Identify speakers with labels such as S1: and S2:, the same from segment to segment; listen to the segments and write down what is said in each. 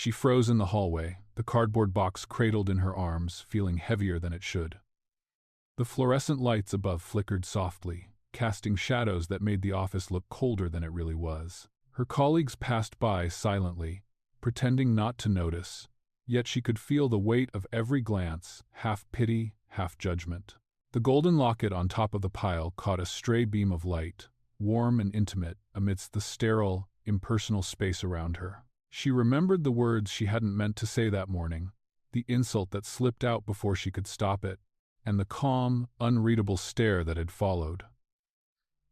S1: She froze in the hallway, the cardboard box cradled in her arms, feeling heavier than it should. The fluorescent lights above flickered softly, casting shadows that made the office look colder than it really was. Her colleagues passed by silently, pretending not to notice, yet she could feel the weight of every glance, half pity, half judgment. The golden locket on top of the pile caught a stray beam of light, warm and intimate, amidst the sterile, impersonal space around her. She remembered the words she hadn't meant to say that morning, the insult that slipped out before she could stop it, and the calm, unreadable stare that had followed.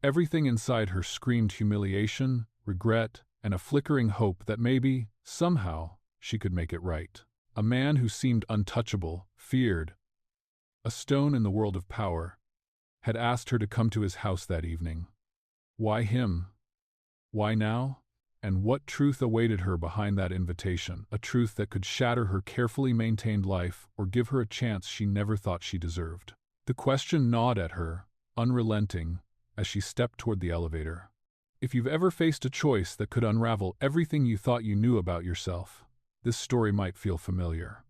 S1: Everything inside her screamed humiliation, regret, and a flickering hope that maybe, somehow, she could make it right. A man who seemed untouchable, feared, a stone in the world of power, had asked her to come to his house that evening. Why him? Why now? And what truth awaited her behind that invitation, a truth that could shatter her carefully maintained life or give her a chance she never thought she deserved? The question gnawed at her, unrelenting, as she stepped toward the elevator. If you've ever faced a choice that could unravel everything you thought you knew about yourself, this story might feel familiar.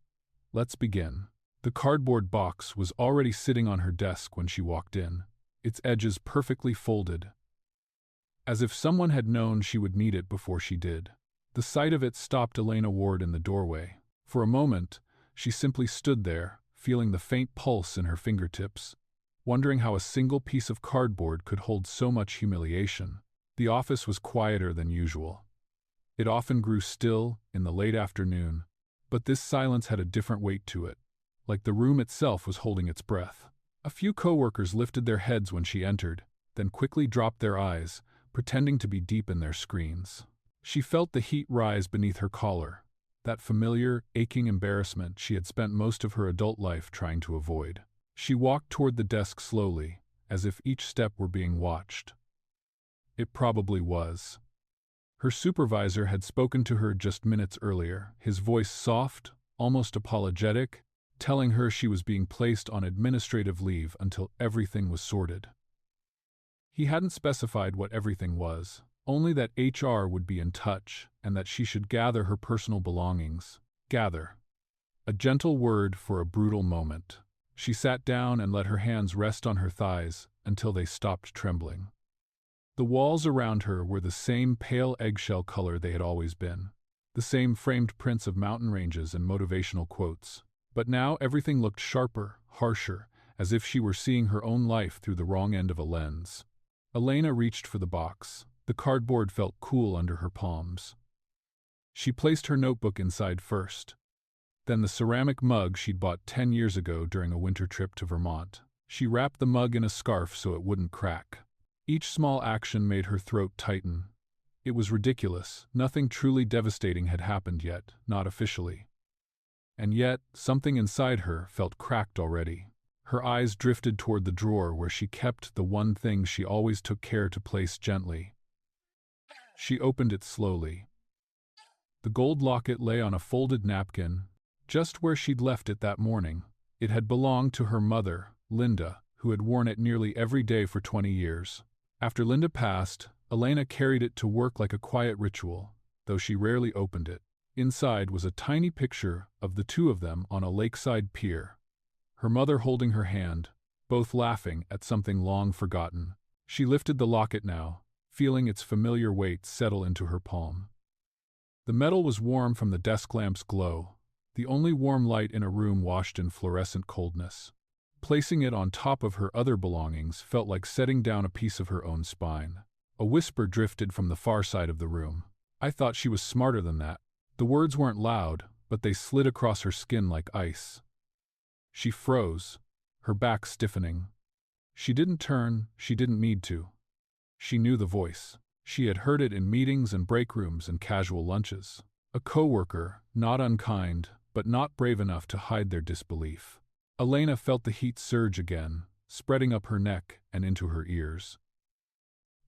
S1: Let's begin. The cardboard box was already sitting on her desk when she walked in, its edges perfectly folded, as if someone had known she would need it before she did. The sight of it stopped Elena Ward in the doorway. For a moment, she simply stood there, feeling the faint pulse in her fingertips, wondering how a single piece of cardboard could hold so much humiliation. The office was quieter than usual. It often grew still in the late afternoon, but this silence had a different weight to it, like the room itself was holding its breath. A few coworkers lifted their heads when she entered, then quickly dropped their eyes, pretending to be deep in their screens. She felt the heat rise beneath her collar, that familiar, aching embarrassment she had spent most of her adult life trying to avoid. She walked toward the desk slowly, as if each step were being watched. It probably was. Her supervisor had spoken to her just minutes earlier, his voice soft, almost apologetic, telling her she was being placed on administrative leave until everything was sorted. He hadn't specified what everything was, only that HR would be in touch and that she should gather her personal belongings. Gather. A gentle word for a brutal moment. She sat down and let her hands rest on her thighs until they stopped trembling. The walls around her were the same pale eggshell color they had always been, the same framed prints of mountain ranges and motivational quotes. But now everything looked sharper, harsher, as if she were seeing her own life through the wrong end of a lens. Elena reached for the box. The cardboard felt cool under her palms. She placed her notebook inside first, then the ceramic mug she'd bought 10 years ago during a winter trip to Vermont. She wrapped the mug in a scarf so it wouldn't crack. Each small action made her throat tighten. It was ridiculous. Nothing truly devastating had happened yet, not officially. And yet, something inside her felt cracked already. Her eyes drifted toward the drawer where she kept the one thing she always took care to place gently. She opened it slowly. The gold locket lay on a folded napkin, just where she'd left it that morning. It had belonged to her mother, Linda, who had worn it nearly every day for 20 years. After Linda passed, Elena carried it to work like a quiet ritual, though she rarely opened it. Inside was a tiny picture of the two of them on a lakeside pier, her mother holding her hand, both laughing at something long forgotten. She lifted the locket now, feeling its familiar weight settle into her palm. The metal was warm from the desk lamp's glow, the only warm light in a room washed in fluorescent coldness. Placing it on top of her other belongings felt like setting down a piece of her own spine. A whisper drifted from the far side of the room. I thought she was smarter than that. The words weren't loud, but they slid across her skin like ice. She froze, her back stiffening. She didn't turn, she didn't need to. She knew the voice. She had heard it in meetings and break rooms and casual lunches. A coworker, not unkind, but not brave enough to hide their disbelief. Elena felt the heat surge again, spreading up her neck and into her ears.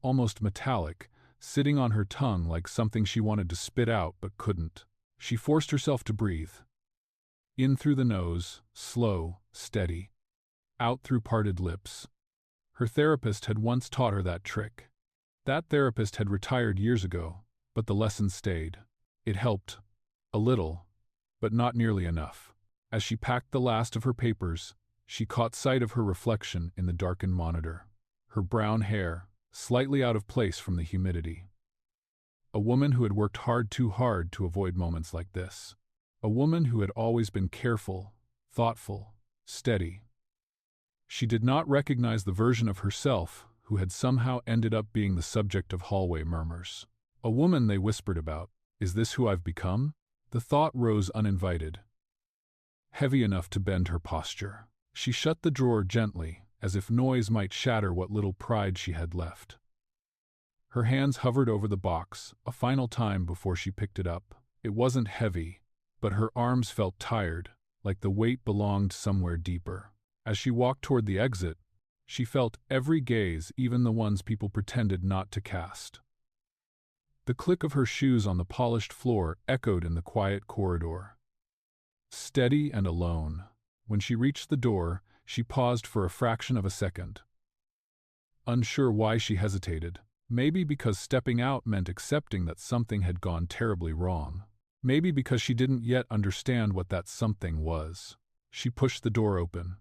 S1: Almost metallic, sitting on her tongue like something she wanted to spit out but couldn't. She forced herself to breathe. In through the nose, slow, steady. Out through parted lips. Her therapist had once taught her that trick. That therapist had retired years ago, but the lesson stayed. It helped, A little, but not nearly enough. As she packed the last of her papers, she caught sight of her reflection in the darkened monitor. Her brown hair, slightly out of place from the humidity. A woman who had worked too hard to avoid moments like this. A woman who had always been careful, thoughtful, steady. She did not recognize the version of herself who had somehow ended up being the subject of hallway murmurs. A woman they whispered about. Is this who I've become? The thought rose uninvited, heavy enough to bend her posture. She shut the drawer gently, as if noise might shatter what little pride she had left. Her hands hovered over the box, a final time before she picked it up. It wasn't heavy, but her arms felt tired, like the weight belonged somewhere deeper. As she walked toward the exit, she felt every gaze, even the ones people pretended not to cast. The click of her shoes on the polished floor echoed in the quiet corridor. Steady and alone. When she reached the door, she paused for a fraction of a second. Unsure why she hesitated. Maybe because stepping out meant accepting that something had gone terribly wrong. Maybe because she didn't yet understand what that something was. She pushed the door open.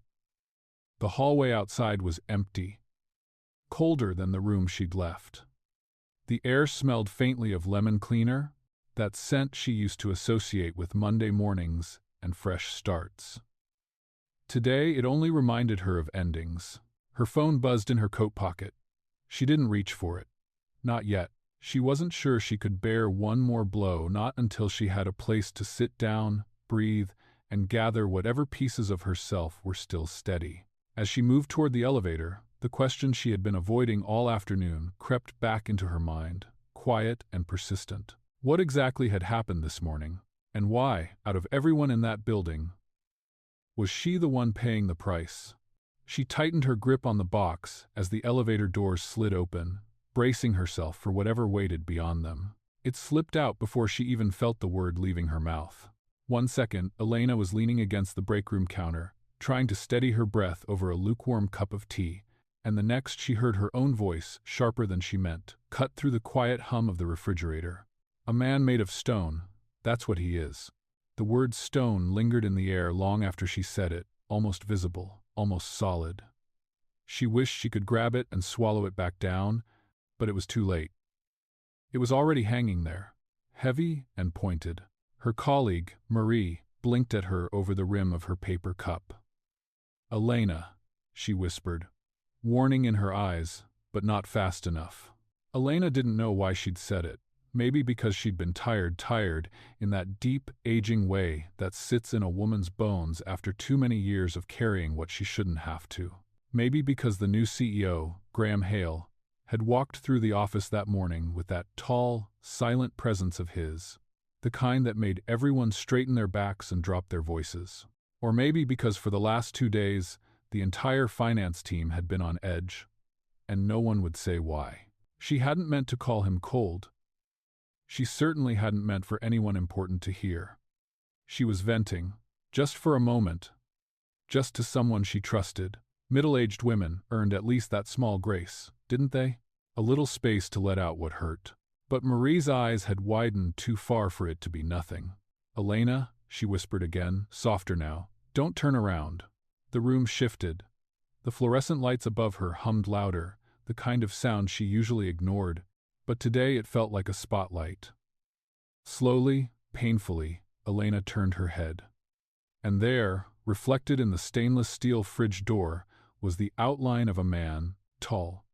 S1: The hallway outside was empty, colder than the room she'd left. The air smelled faintly of lemon cleaner, that scent she used to associate with Monday mornings and fresh starts. Today it only reminded her of endings. Her phone buzzed in her coat pocket. She didn't reach for it. Not yet. She wasn't sure she could bear one more blow, not until she had a place to sit down, breathe, and gather whatever pieces of herself were still steady. As she moved toward the elevator, the question she had been avoiding all afternoon crept back into her mind, quiet and persistent. What exactly had happened this morning? And why, out of everyone in that building, was she the one paying the price? She tightened her grip on the box as the elevator doors slid open, bracing herself for whatever waited beyond them. It slipped out before she even felt the word leaving her mouth. 1 second, Elena was leaning against the break room counter, trying to steady her breath over a lukewarm cup of tea, and the next she heard her own voice, sharper than she meant, cut through the quiet hum of the refrigerator. A man made of stone, that's what he is. The word stone lingered in the air long after she said it, almost visible, almost solid. She wished she could grab it and swallow it back down, but it was too late. It was already hanging there, heavy and pointed. Her colleague, Marie, blinked at her over the rim of her paper cup. "Elena," she whispered, warning in her eyes, but not fast enough. Elena didn't know why she'd said it. Maybe because she'd been tired in that deep, aging way that sits in a woman's bones after too many years of carrying what she shouldn't have to. Maybe because the new CEO, Graham Hale, had walked through the office that morning with that tall, silent presence of his, the kind that made everyone straighten their backs and drop their voices. Or maybe because for the last 2 days, the entire finance team had been on edge, and no one would say why. She hadn't meant to call him cold. She certainly hadn't meant for anyone important to hear. She was venting, just for a moment, just to someone she trusted. Middle-aged women earned at least that small grace, didn't they? A little space to let out what hurt. But Marie's eyes had widened too far for it to be nothing. "Elena," she whispered again, softer now, "don't turn around." The room shifted. The fluorescent lights above her hummed louder, the kind of sound she usually ignored, but today it felt like a spotlight. Slowly, painfully, Elena turned her head. And there, reflected in the stainless steel fridge door, was the outline of a man, tall,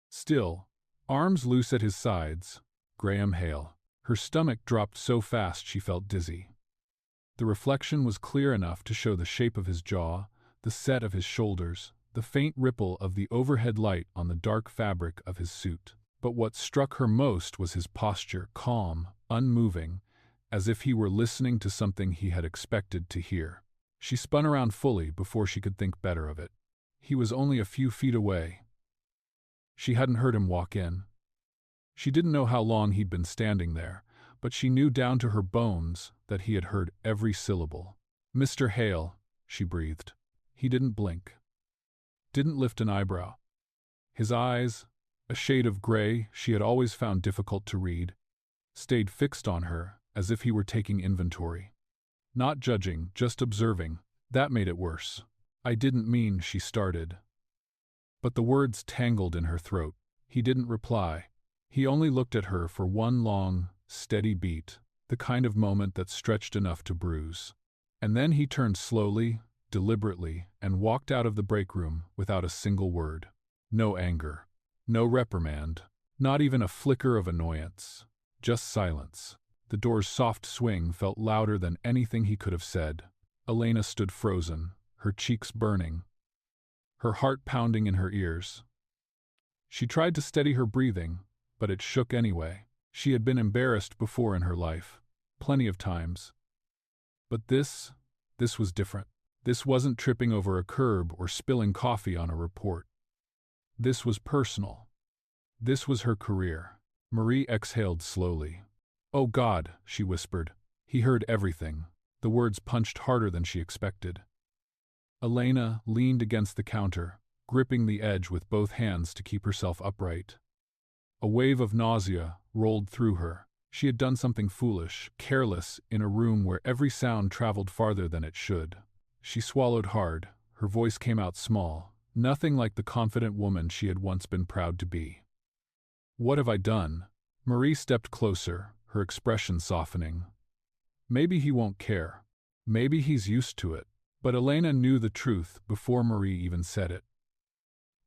S1: still, arms loose at his sides, Graham Hale. Her stomach dropped so fast she felt dizzy. The reflection was clear enough to show the shape of his jaw, the set of his shoulders, the faint ripple of the overhead light on the dark fabric of his suit. But what struck her most was his posture, calm, unmoving, as if he were listening to something he had expected to hear. She spun around fully before she could think better of it. He was only a few feet away. She hadn't heard him walk in. She didn't know how long he'd been standing there, but she knew down to her bones that he had heard every syllable. "Mr. Hale," she breathed. He didn't blink. Didn't lift an eyebrow. His eyes, a shade of gray she had always found difficult to read, stayed fixed on her, as if he were taking inventory. Not judging, just observing. That made it worse. I didn't mean, she started. But the words tangled in her throat. He didn't reply. He only looked at her for one long, steady beat, the kind of moment that stretched enough to bruise. And then he turned slowly, deliberately, and walked out of the break room without a single word. No anger. No reprimand. Not even a flicker of annoyance. Just silence. The door's soft swing felt louder than anything he could have said. Elena stood frozen, her cheeks burning, her heart pounding in her ears. She tried to steady her breathing, but it shook anyway. She had been embarrassed before in her life, plenty of times. But this was different. This wasn't tripping over a curb or spilling coffee on a report. This was personal. This was her career. Marie exhaled slowly. "Oh God," she whispered. He heard everything. The words punched harder than she expected. Elena leaned against the counter, gripping the edge with both hands to keep herself upright. A wave of nausea rolled through her. She had done something foolish, careless, in a room where every sound traveled farther than it should. She swallowed hard. Her voice came out small, nothing like the confident woman she had once been proud to be. "What have I done?" Marie stepped closer, her expression softening. Maybe he won't care. Maybe he's used to it. But Elena knew the truth before Marie even said it.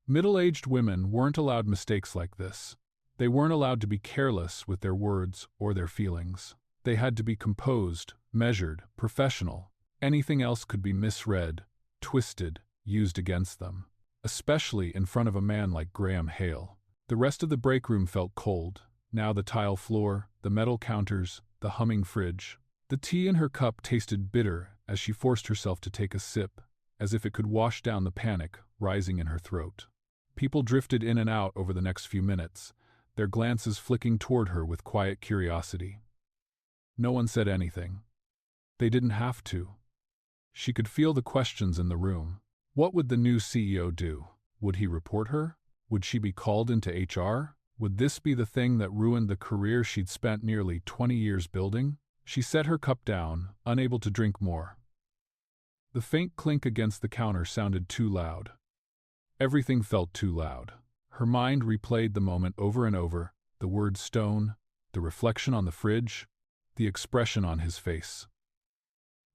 S1: Middle-aged women weren't allowed mistakes like this. They weren't allowed to be careless with their words or their feelings. They had to be composed, measured, professional. Anything else could be misread, twisted, used against them. Especially in front of a man like Graham Hale. The rest of the break room felt cold. Now the tile floor, the metal counters, the humming fridge. The tea in her cup tasted bitter as she forced herself to take a sip, as if it could wash down the panic rising in her throat. People drifted in and out over the next few minutes, their glances flicking toward her with quiet curiosity. No one said anything. They didn't have to. She could feel the questions in the room. What would the new CEO do? Would he report her? Would she be called into HR? Would this be the thing that ruined the career she'd spent nearly 20 years building? She set her cup down, unable to drink more. The faint clink against the counter sounded too loud. Everything felt too loud. Her mind replayed the moment over and over, the word stone, the reflection on the fridge, the expression on his face.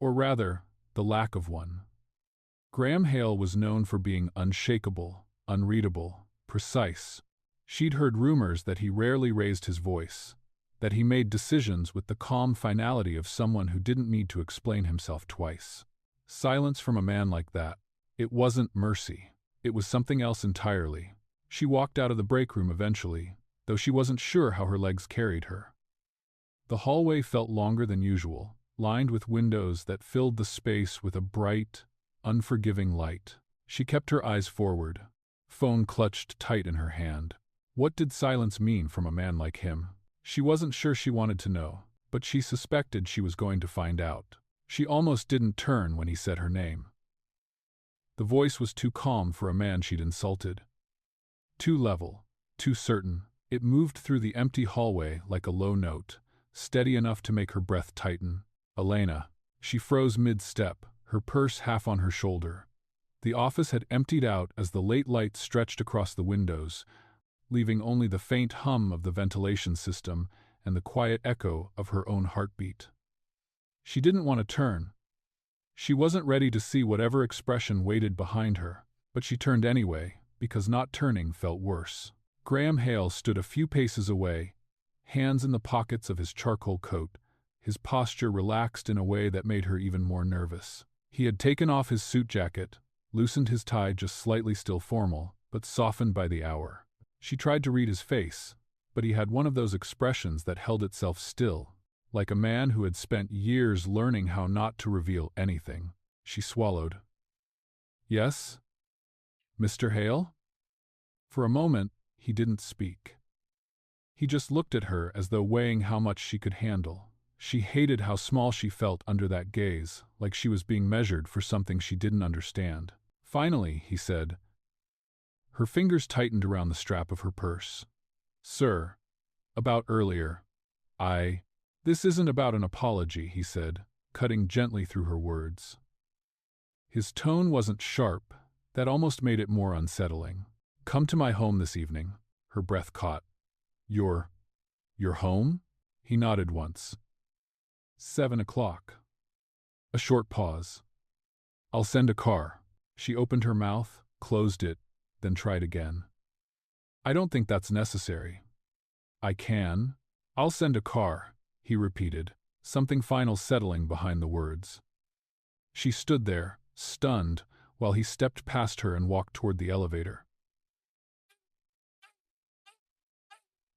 S1: Or rather, the lack of one. Graham Hale was known for being unshakable, unreadable, precise. She'd heard rumors that he rarely raised his voice, that he made decisions with the calm finality of someone who didn't need to explain himself twice. Silence from a man like that. It wasn't mercy. It was something else entirely. She walked out of the break room eventually, though she wasn't sure how her legs carried her. The hallway felt longer than usual, lined with windows that filled the space with a bright, unforgiving light. She kept her eyes forward, phone clutched tight in her hand. What did silence mean from a man like him? She wasn't sure she wanted to know, but she suspected she was going to find out. She almost didn't turn when he said her name. The voice was too calm for a man she'd insulted. Too level, too certain. It moved through the empty hallway like a low note, steady enough to make her breath tighten. Elena. She froze mid-step, her purse half on her shoulder. The office had emptied out as the late light stretched across the windows, leaving only the faint hum of the ventilation system and the quiet echo of her own heartbeat. She didn't want to turn. She wasn't ready to see whatever expression waited behind her, but she turned anyway, because not turning felt worse. Graham Hale stood a few paces away, hands in the pockets of his charcoal coat, his posture relaxed in a way that made her even more nervous. He had taken off his suit jacket, loosened his tie just slightly still formal, but softened by the hour. She tried to read his face, but he had one of those expressions that held itself still, like a man who had spent years learning how not to reveal anything. She swallowed. "Yes? Mr. Hale?" For a moment, he didn't speak. He just looked at her as though weighing how much she could handle. She hated how small she felt under that gaze, like she was being measured for something she didn't understand. Finally, he said. Her fingers tightened around the strap of her purse. "Sir, about earlier, I..." This isn't about an apology, he said, cutting gently through her words. His tone wasn't sharp, that almost made it more unsettling. Come to my home this evening. Her breath caught. Your home? He nodded once. 7 o'clock. A short pause. I'll send a car. She opened her mouth, closed it, then tried again. I don't think that's necessary. I can. I'll send a car, he repeated, something final settling behind the words. She stood there, stunned, while he stepped past her and walked toward the elevator.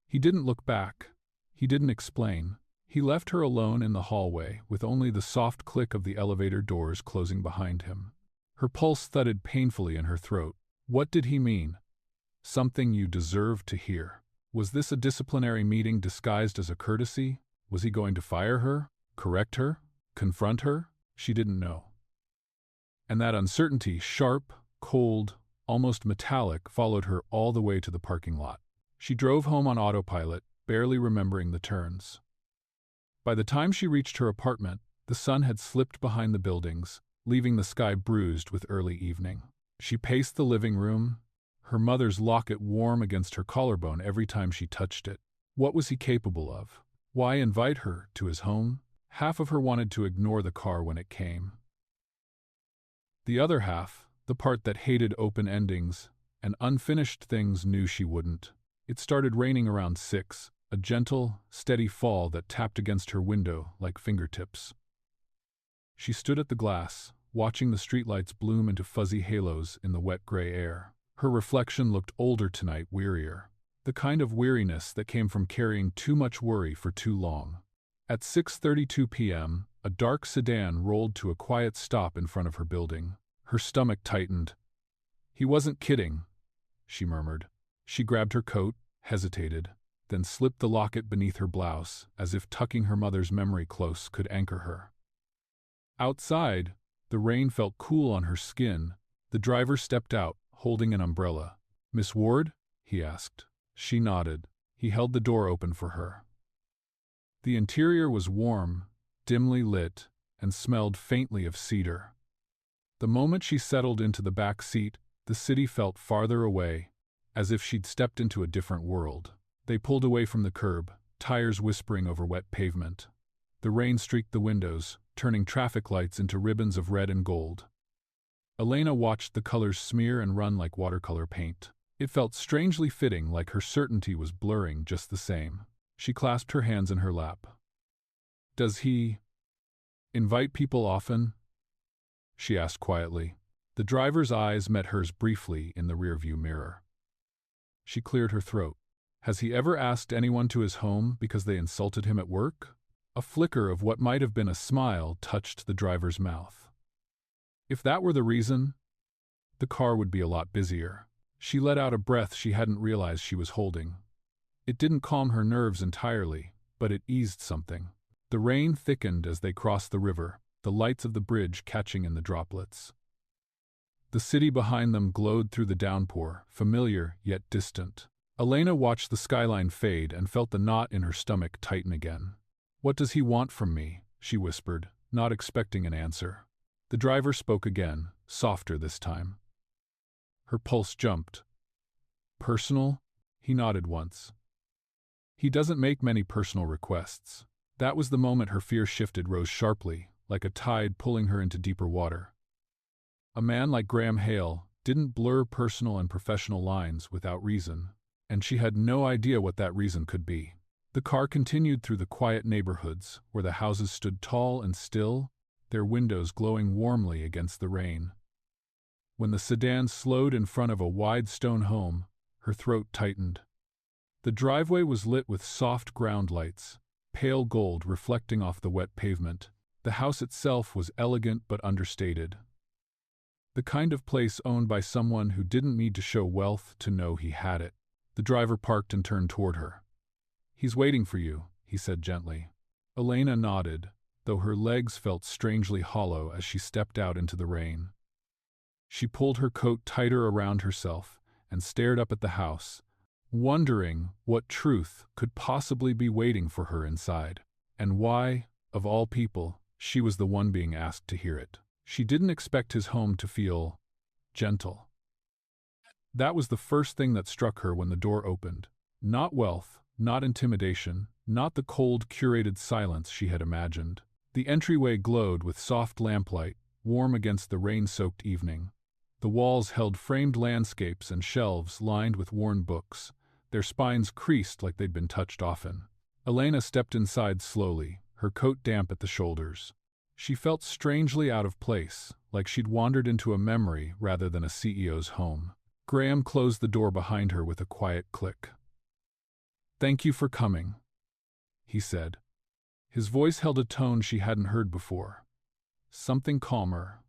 S1: He didn't look back. He didn't explain. He left her alone in the hallway, with only the soft click of the elevator doors closing behind him. Her pulse thudded painfully in her throat. What did he mean? Something you deserved to hear. Was this a disciplinary meeting disguised as a courtesy? Was he going to fire her? Correct her? Confront her? She didn't know. And that uncertainty, sharp, cold, almost metallic, followed her all the way to the parking lot. She drove home on autopilot, barely remembering the turns. By the time she reached her apartment, the sun had slipped behind the buildings, leaving the sky bruised with early evening. She paced the living room, her mother's locket warm against her collarbone every time she touched it. What was he capable of? Why invite her to his home? Half of her wanted to ignore the car when it came. The other half, the part that hated open endings and unfinished things, knew she wouldn't. It started raining around 6, a gentle, steady fall that tapped against her window like fingertips. She stood at the glass, watching the streetlights bloom into fuzzy halos in the wet gray air. Her reflection looked older tonight, wearier. The kind of weariness that came from carrying too much worry for too long. At 6:32 p.m., a dark sedan rolled to a quiet stop in front of her building. Her stomach tightened. He wasn't kidding, she murmured. She grabbed her coat, hesitated, then slipped the locket beneath her blouse, as if tucking her mother's memory close could anchor her. Outside, the rain felt cool on her skin. The driver stepped out, holding an umbrella. "Miss Ward?" he asked. She nodded. He held the door open for her. The interior was warm, dimly lit, and smelled faintly of cedar. The moment she settled into the back seat, the city felt farther away, as if she'd stepped into a different world. They pulled away from the curb, tires whispering over wet pavement. The rain streaked the windows, turning traffic lights into ribbons of red and gold. Elena watched the colors smear and run like watercolor paint. It felt strangely fitting, like her certainty was blurring just the same. She clasped her hands in her lap. "Does he invite people often?" she asked quietly. The driver's eyes met hers briefly in the rearview mirror. She cleared her throat. "Has he ever asked anyone to his home because they insulted him at work?" A flicker of what might have been a smile touched the driver's mouth. If that were the reason, the car would be a lot busier. She let out a breath she hadn't realized she was holding. It didn't calm her nerves entirely, but it eased something. The rain thickened as they crossed the river, the lights of the bridge catching in the droplets. The city behind them glowed through the downpour, familiar yet distant. Elena watched the skyline fade and felt the knot in her stomach tighten again. "What does he want from me?" she whispered, not expecting an answer. The driver spoke again, softer this time. Her pulse jumped. "Personal?" He nodded once. "He doesn't make many personal requests." That was the moment her fear shifted, rose sharply, like a tide pulling her into deeper water. A man like Graham Hale didn't blur personal and professional lines without reason, and she had no idea what that reason could be. The car continued through the quiet neighborhoods, where the houses stood tall and still, their windows glowing warmly against the rain. When the sedan slowed in front of a wide stone home, her throat tightened. The driveway was lit with soft ground lights, pale gold reflecting off the wet pavement. The house itself was elegant but understated. The kind of place owned by someone who didn't need to show wealth to know he had it. The driver parked and turned toward her. "He's waiting for you," he said gently. Elena nodded, though her legs felt strangely hollow as she stepped out into the rain. She pulled her coat tighter around herself and stared up at the house, wondering what truth could possibly be waiting for her inside. And why, of all people, she was the one being asked to hear it. She didn't expect his home to feel gentle. That was the first thing that struck her when the door opened. Not wealth, not intimidation, not the cold, curated silence she had imagined. The entryway glowed with soft lamplight, warm against the rain-soaked evening. The walls held framed landscapes and shelves lined with worn books, their spines creased like they'd been touched often. Elena stepped inside slowly, her coat damp at the shoulders. She felt strangely out of place, like she'd wandered into a memory rather than a CEO's home. Graham closed the door behind her with a quiet click. "Thank you for coming," he said. His voice held a tone she hadn't heard before. Something calmer,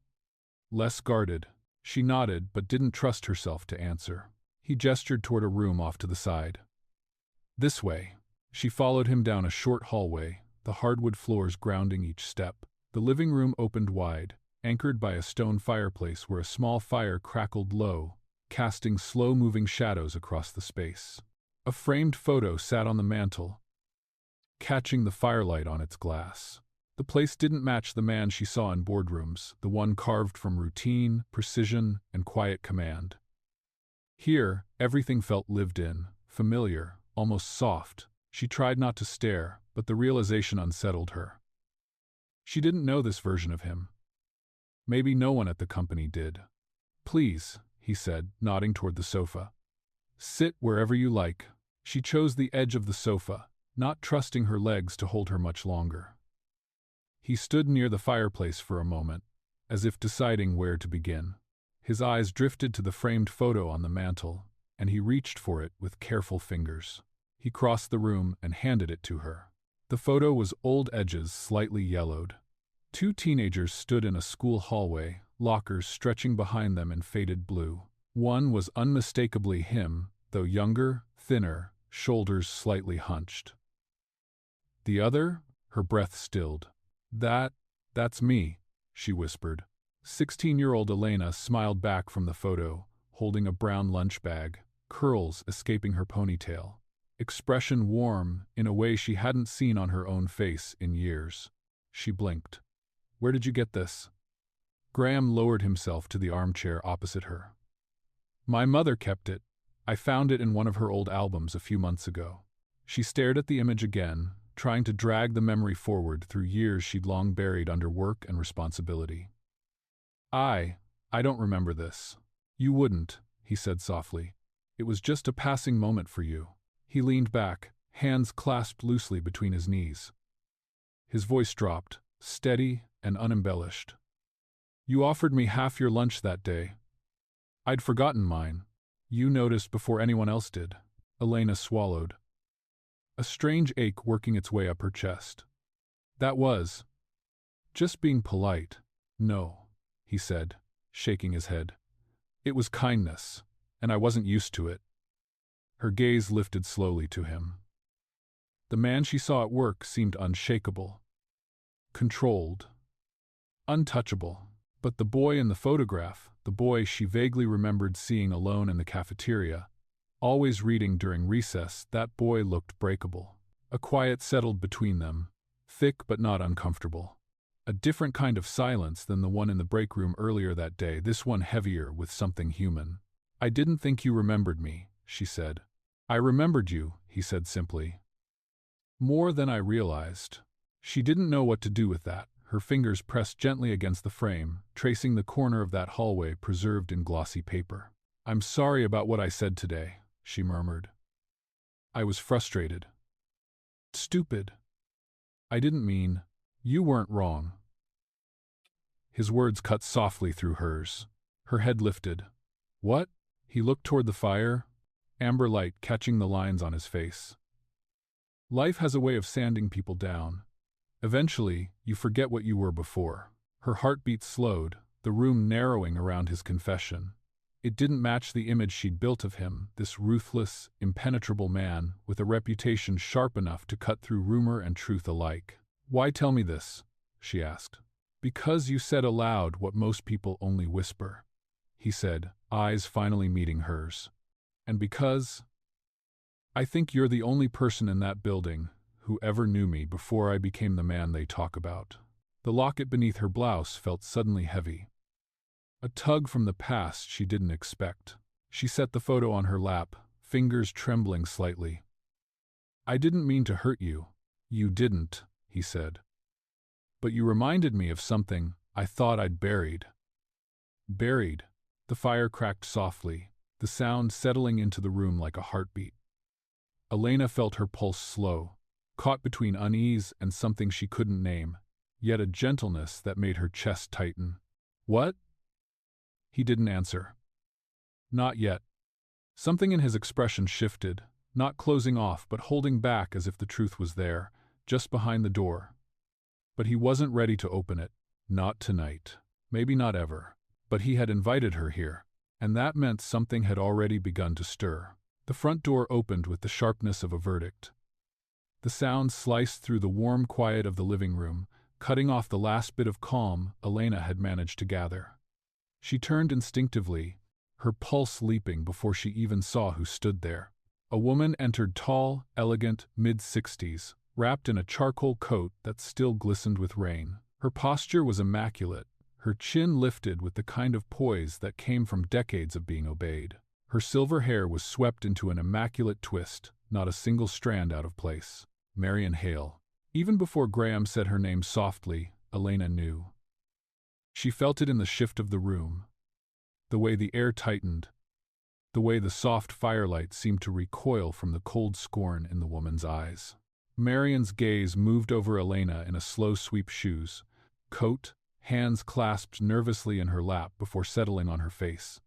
S1: less guarded. She nodded but didn't trust herself to answer. He gestured toward a room off to the side. "This way." She followed him down a short hallway, the hardwood floors grounding each step. The living room opened wide, anchored by a stone fireplace where a small fire crackled low, casting slow-moving shadows across the space. A framed photo sat on the mantel, catching the firelight on its glass. The place didn't match the man she saw in boardrooms, the one carved from routine, precision, and quiet command. Here, everything felt lived in, familiar, almost soft. She tried not to stare, but the realization unsettled her. She didn't know this version of him. Maybe no one at the company did. "Please," he said, nodding toward the sofa. "Sit wherever you like." She chose the edge of the sofa, not trusting her legs to hold her much longer. He stood near the fireplace for a moment, as if deciding where to begin. His eyes drifted to the framed photo on the mantel, and he reached for it with careful fingers. He crossed the room and handed it to her. The photo was old edges slightly yellowed. Two teenagers stood in a school hallway, lockers stretching behind them in faded blue. One was unmistakably him, though younger, thinner, shoulders slightly hunched. The other, her breath stilled. That's me," she whispered. 16-year-old Elena smiled back from the photo, holding a brown lunch bag, curls escaping her ponytail. Expression warm in a way she hadn't seen on her own face in years. She blinked. "Where did you get this?" Graham lowered himself to the armchair opposite her. "My mother kept it. I found it in one of her old albums a few months ago." She stared at the image again, trying to drag the memory forward through years she'd long buried under work and responsibility. I don't remember this." "You wouldn't," he said softly. "It was just a passing moment for you." He leaned back, hands clasped loosely between his knees. His voice dropped, steady and unembellished. "You offered me half your lunch that day. I'd forgotten mine. You noticed before anyone else did." Elena swallowed, a strange ache working its way up her chest. "That was just being polite." "No," he said, shaking his head. "It was kindness, and I wasn't used to it." Her gaze lifted slowly to him. The man she saw at work seemed unshakable, controlled, untouchable. But the boy in the photograph, the boy she vaguely remembered seeing alone in the cafeteria, always reading during recess, that boy looked breakable. A quiet settled between them, thick but not uncomfortable. A different kind of silence than the one in the break room earlier that day, this one heavier with something human. "I didn't think you remembered me," she said. "I remembered you," he said simply. "More than I realized." She didn't know what to do with that. Her fingers pressed gently against the frame, tracing the corner of that hallway preserved in glossy paper. "I'm sorry about what I said today," she murmured. "I was frustrated. Stupid. I didn't mean. You weren't wrong." His words cut softly through hers. Her head lifted. "What?" He looked toward the fire, amber light catching the lines on his face. "Life has a way of sanding people down. Eventually, you forget what you were before." Her heartbeat slowed, the room narrowing around his confession. It didn't match the image she'd built of him, this ruthless, impenetrable man with a reputation sharp enough to cut through rumor and truth alike. "Why tell me this?" she asked. "Because you said aloud what most people only whisper," he said, eyes finally meeting hers. "And because I think you're the only person in that building whoever knew me before I became the man they talk about. The locket beneath her blouse felt suddenly heavy. A tug from the past she didn't expect. She set the photo on her lap, fingers trembling slightly. "I didn't mean to hurt you." "You didn't," he said. "But you reminded me of something I thought I'd buried." Buried? The fire cracked softly, the sound settling into the room like a heartbeat. Elena felt her pulse slow, caught between unease and something she couldn't name, yet a gentleness that made her chest tighten. "What?" He didn't answer. Not yet. Something in his expression shifted, not closing off but holding back as if the truth was there, just behind the door. But he wasn't ready to open it. Not tonight. Maybe not ever. But he had invited her here, and that meant something had already begun to stir. The front door opened with the sharpness of a verdict. The sound sliced through the warm quiet of the living room, cutting off the last bit of calm Elena had managed to gather. She turned instinctively, her pulse leaping before she even saw who stood there. A woman entered, tall, elegant, mid-60s, wrapped in a charcoal coat that still glistened with rain. Her posture was immaculate, her chin lifted with the kind of poise that came from decades of being obeyed. Her silver hair was swept into an immaculate twist, not a single strand out of place. Marian Hale. Even before Graham said her name softly, Elena knew. She felt it in the shift of the room, the way the air tightened, the way the soft firelight seemed to recoil from the cold scorn in the woman's eyes. Marian's gaze moved over Elena in a slow sweep, shoes, coat, hands clasped nervously in her lap before settling on her face.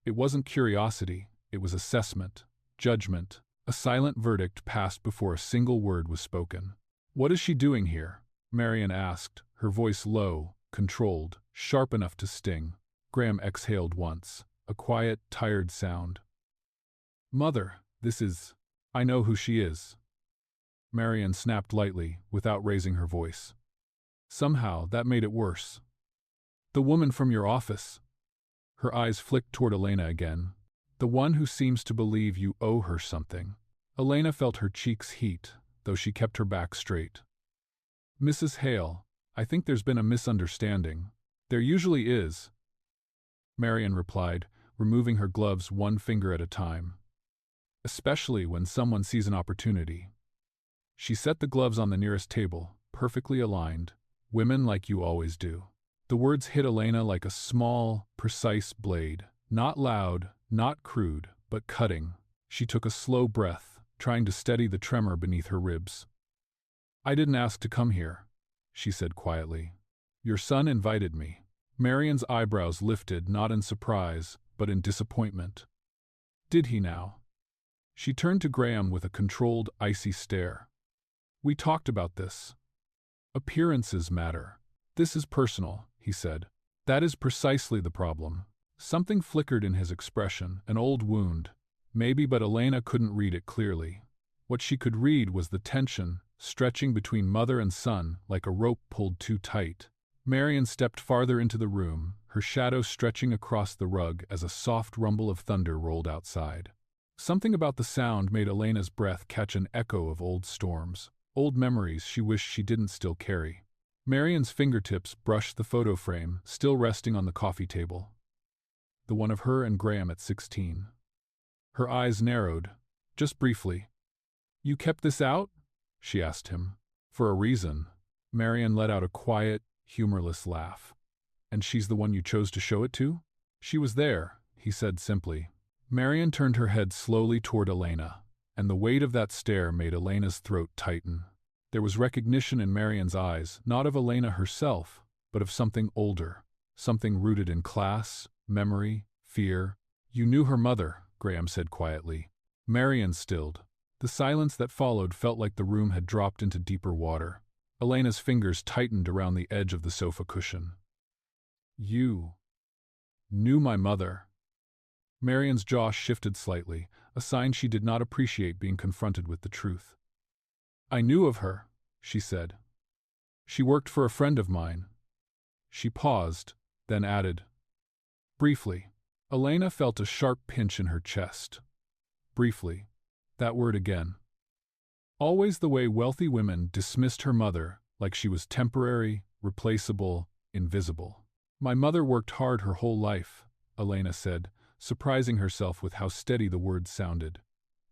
S1: It wasn't curiosity, it was assessment, judgment. A silent verdict passed before a single word was spoken. "What is she doing here?" Marian asked, her voice low, controlled, sharp enough to sting. Graham exhaled once, a quiet, tired sound. "Mother, this is... I know who she is." Marian snapped lightly, without raising her voice. Somehow, that made it worse. "The woman from your office." Her eyes flicked toward Elena again. "The one who seems to believe you owe her something." Elena felt her cheeks heat, though she kept her back straight. "Mrs. Hale, I think there's been a misunderstanding." "There usually is," Marian replied, removing her gloves one finger at a time. "Especially when someone sees an opportunity." She set the gloves on the nearest table, perfectly aligned. "Women like you always do." The words hit Elena like a small, precise blade. Not loud, not crude, but cutting. She took a slow breath, trying to steady the tremor beneath her ribs. "I didn't ask to come here," she said quietly. "Your son invited me." Marian's eyebrows lifted, not in surprise, but in disappointment. "Did he now?" She turned to Graham with a controlled, icy stare. "We talked about this. Appearances matter. This is personal," he said. "That is precisely the problem." Something flickered in his expression, an old wound. Maybe, but Elena couldn't read it clearly. What she could read was the tension, stretching between mother and son like a rope pulled too tight. Marian stepped farther into the room, her shadow stretching across the rug as a soft rumble of thunder rolled outside. Something about the sound made Elena's breath catch an echo of old storms, old memories she wished she didn't still carry. Marian's fingertips brushed the photo frame, still resting on the coffee table. The one of her and Graham at 16. Her eyes narrowed, just briefly. "You kept this out?" she asked him. "For a reason." Marian let out a quiet, humorless laugh. "And she's the one you chose to show it to?" "She was there," he said simply. Marian turned her head slowly toward Elena, and the weight of that stare made Elena's throat tighten. There was recognition in Marian's eyes, not of Elena herself, but of something older, something rooted in class, memory, fear. "You knew her mother," Graham said quietly. Marian stilled. The silence that followed felt like the room had dropped into deeper water. Elena's fingers tightened around the edge of the sofa cushion. "You knew my mother." Marian's jaw shifted slightly, a sign she did not appreciate being confronted with the truth. "I knew of her," she said. "She worked for a friend of mine." She paused, then added, "Briefly." Elena felt a sharp pinch in her chest. Briefly. That word again. Always the way wealthy women dismissed her mother, like she was temporary, replaceable, invisible. My mother worked hard her whole life, Elena said, surprising herself with how steady the words sounded.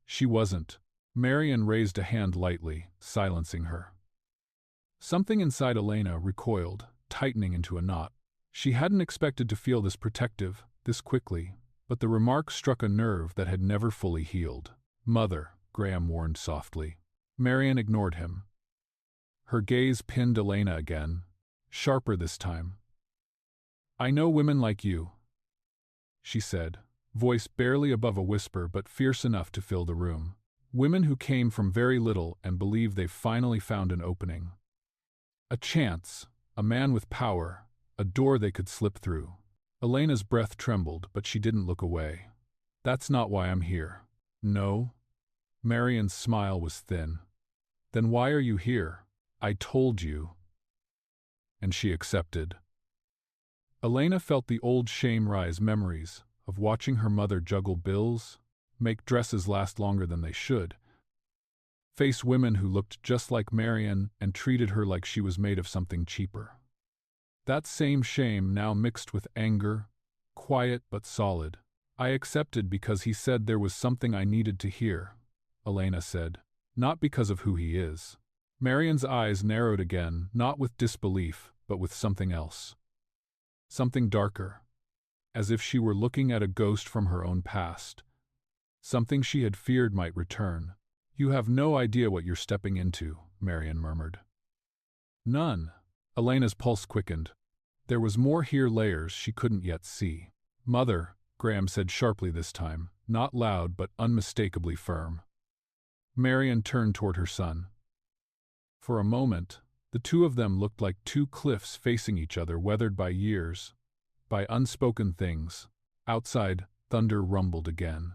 S1: She wasn't. Marian raised a hand lightly, silencing her. Something inside Elena recoiled, tightening into a knot. She hadn't expected to feel this protective, this quickly, but the remark struck a nerve that had never fully healed. Mother, Graham warned softly. Marian ignored him. Her gaze pinned Elena again, sharper this time. I know women like you, she said, voice barely above a whisper but fierce enough to fill the room. Women who came from very little and believe they've finally found an opening. A chance, a man with power, a door they could slip through. Elena's breath trembled, but she didn't look away. That's not why I'm here. No? Marian's smile was thin. Then why are you here? I told you. And she accepted. Elena felt the old shame rise, memories of watching her mother juggle bills, make dresses last longer than they should, face women who looked just like Marian and treated her like she was made of something cheaper. That same shame now mixed with anger, quiet but solid. I accepted because he said there was something I needed to hear, Elena said, not because of who he is. Marian's eyes narrowed again, not with disbelief, but with something else. Something darker, as if she were looking at a ghost from her own past. Something she had feared might return. You have no idea what you're stepping into, Marian murmured. None. Elena's pulse quickened. There was more here, layers she couldn't yet see. Mother, Graham said sharply this time, not loud but unmistakably firm. Marian turned toward her son. For a moment, the two of them looked like two cliffs facing each other, weathered by years, by unspoken things. Outside, thunder rumbled again.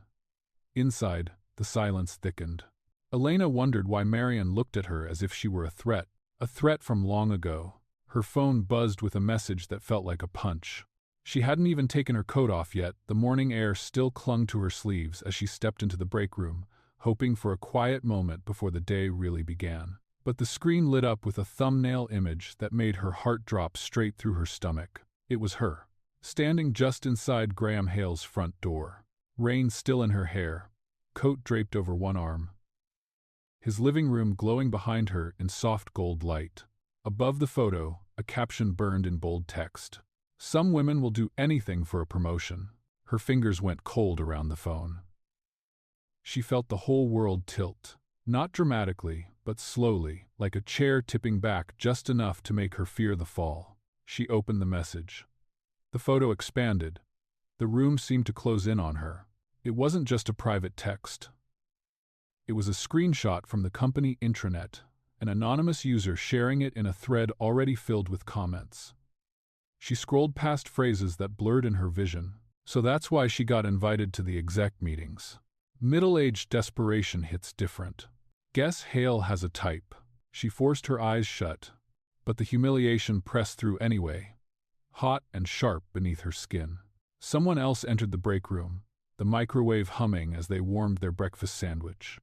S1: Inside, the silence thickened. Elena wondered why Marian looked at her as if she were a threat from long ago. Her phone buzzed with a message that felt like a punch. She hadn't even taken her coat off yet, the morning air still clung to her sleeves as she stepped into the break room, hoping for a quiet moment before the day really began. But the screen lit up with a thumbnail image that made her heart drop straight through her stomach. It was her, standing just inside Graham Hale's front door, rain still in her hair, coat draped over one arm. His living room glowing behind her in soft gold light. Above the photo, a caption burned in bold text. Some women will do anything for a promotion. Her fingers went cold around the phone. She felt the whole world tilt, not dramatically, but slowly, like a chair tipping back just enough to make her fear the fall. She opened the message. The photo expanded. The room seemed to close in on her. It wasn't just a private text. It was a screenshot from the company intranet, an anonymous user sharing it in a thread already filled with comments. She scrolled past phrases that blurred in her vision. So that's why she got invited to the exec meetings. Middle-aged desperation hits different. Guess Hale has a type. She forced her eyes shut, but the humiliation pressed through anyway, hot and sharp beneath her skin. Someone else entered the break room, the microwave humming as they warmed their breakfast sandwich.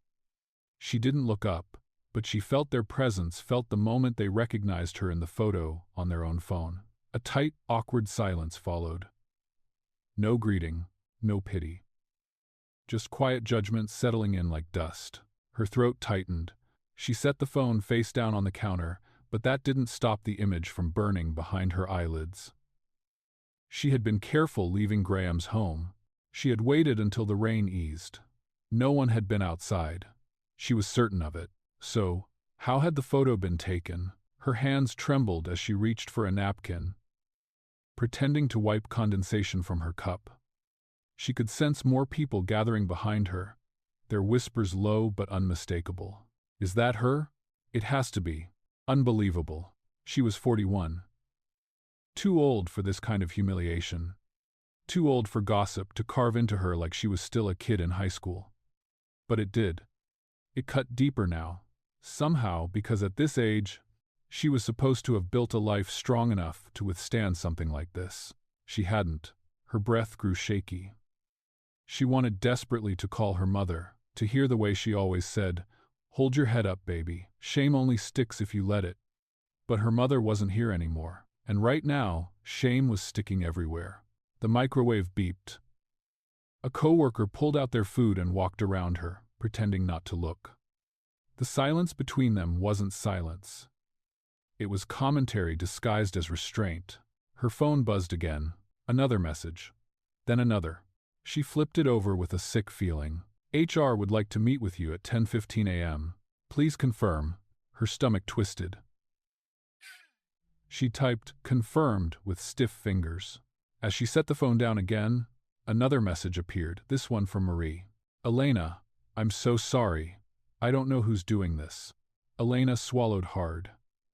S1: She didn't look up, but she felt their presence, felt the moment they recognized her in the photo on their own phone. A tight, awkward silence followed. No greeting, no pity. Just quiet judgment settling in like dust. Her throat tightened. She set the phone face down on the counter, but that didn't stop the image from burning behind her eyelids. She had been careful leaving Graham's home. She had waited until the rain eased. No one had been outside. She was certain of it. So, how had the photo been taken? Her hands trembled as she reached for a napkin, pretending to wipe condensation from her cup. She could sense more people gathering behind her, their whispers low but unmistakable. Is that her? It has to be. Unbelievable. She was 41. Too old for this kind of humiliation. Too old for gossip to carve into her like she was still a kid in high school. But it did. It cut deeper now. Somehow, because at this age, she was supposed to have built a life strong enough to withstand something like this. She hadn't. Her breath grew shaky. She wanted desperately to call her mother, to hear the way she always said, Hold your head up, baby. Shame only sticks if you let it. But her mother wasn't here anymore, and right now, shame was sticking everywhere. The microwave beeped. A coworker pulled out their food and walked around her, pretending not to look. The silence between them wasn't silence. It was commentary disguised as restraint. Her phone buzzed again. Another message. Then another. She flipped it over with a sick feeling. HR would like to meet with you at 10:15 a.m. Please confirm. Her stomach twisted. She typed confirmed with stiff fingers. As she set the phone down again, another message appeared, this one from Marie. Elena, I'm so sorry. I don't know who's doing this. Elena swallowed hard.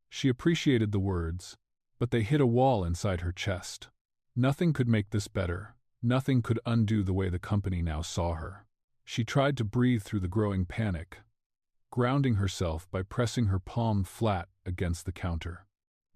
S1: She appreciated the words, but they hit a wall inside her chest. Nothing could make this better. Nothing could undo the way the company now saw her. She tried to breathe through the growing panic, grounding herself by pressing her palm flat against the counter.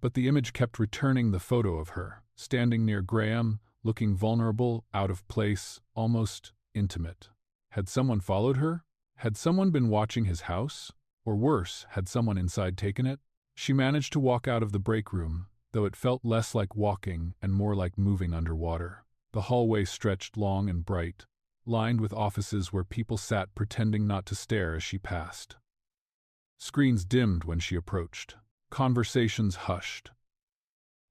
S1: But the image kept returning, the photo of her, standing near Graham, looking vulnerable, out of place, almost intimate. Had someone followed her? Had someone been watching his house? Or worse, had someone inside taken it? She managed to walk out of the break room, though it felt less like walking and more like moving underwater. The hallway stretched long and bright, lined with offices where people sat pretending not to stare as she passed. Screens dimmed when she approached. Conversations hushed.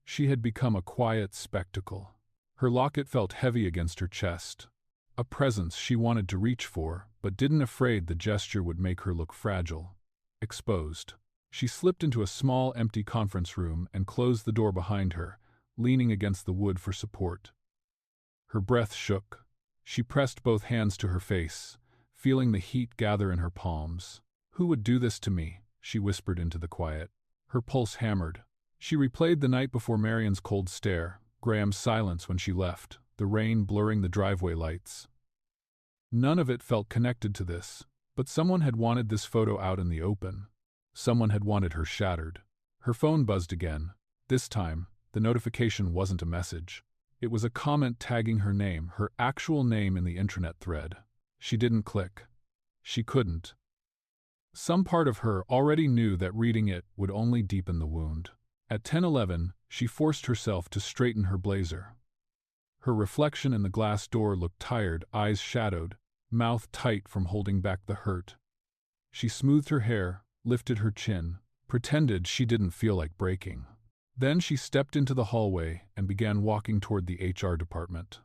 S1: She had become a quiet spectacle. Her locket felt heavy against her chest, a presence she wanted to reach for, but didn't, afraid the gesture would make her look fragile, exposed. She slipped into a small, empty conference room and closed the door behind her, leaning against the wood for support. Her breath shook. She pressed both hands to her face, feeling the heat gather in her palms. Who would do this to me? She whispered into the quiet. Her pulse hammered. She replayed the night before, Marion's cold stare, Graham's silence when she left, the rain blurring the driveway lights. None of it felt connected to this, but someone had wanted this photo out in the open. Someone had wanted her shattered. Her phone buzzed again. This time, the notification wasn't a message. It was a comment tagging her name, her actual name, in the intranet thread. She didn't click. She couldn't. Some part of her already knew that reading it would only deepen the wound. At 10:11, she forced herself to straighten her blazer. Her reflection in the glass door looked tired, eyes shadowed, mouth tight from holding back the hurt. She smoothed her hair, lifted her chin, pretended she didn't feel like breaking. Then she stepped into the hallway and began walking toward the HR department.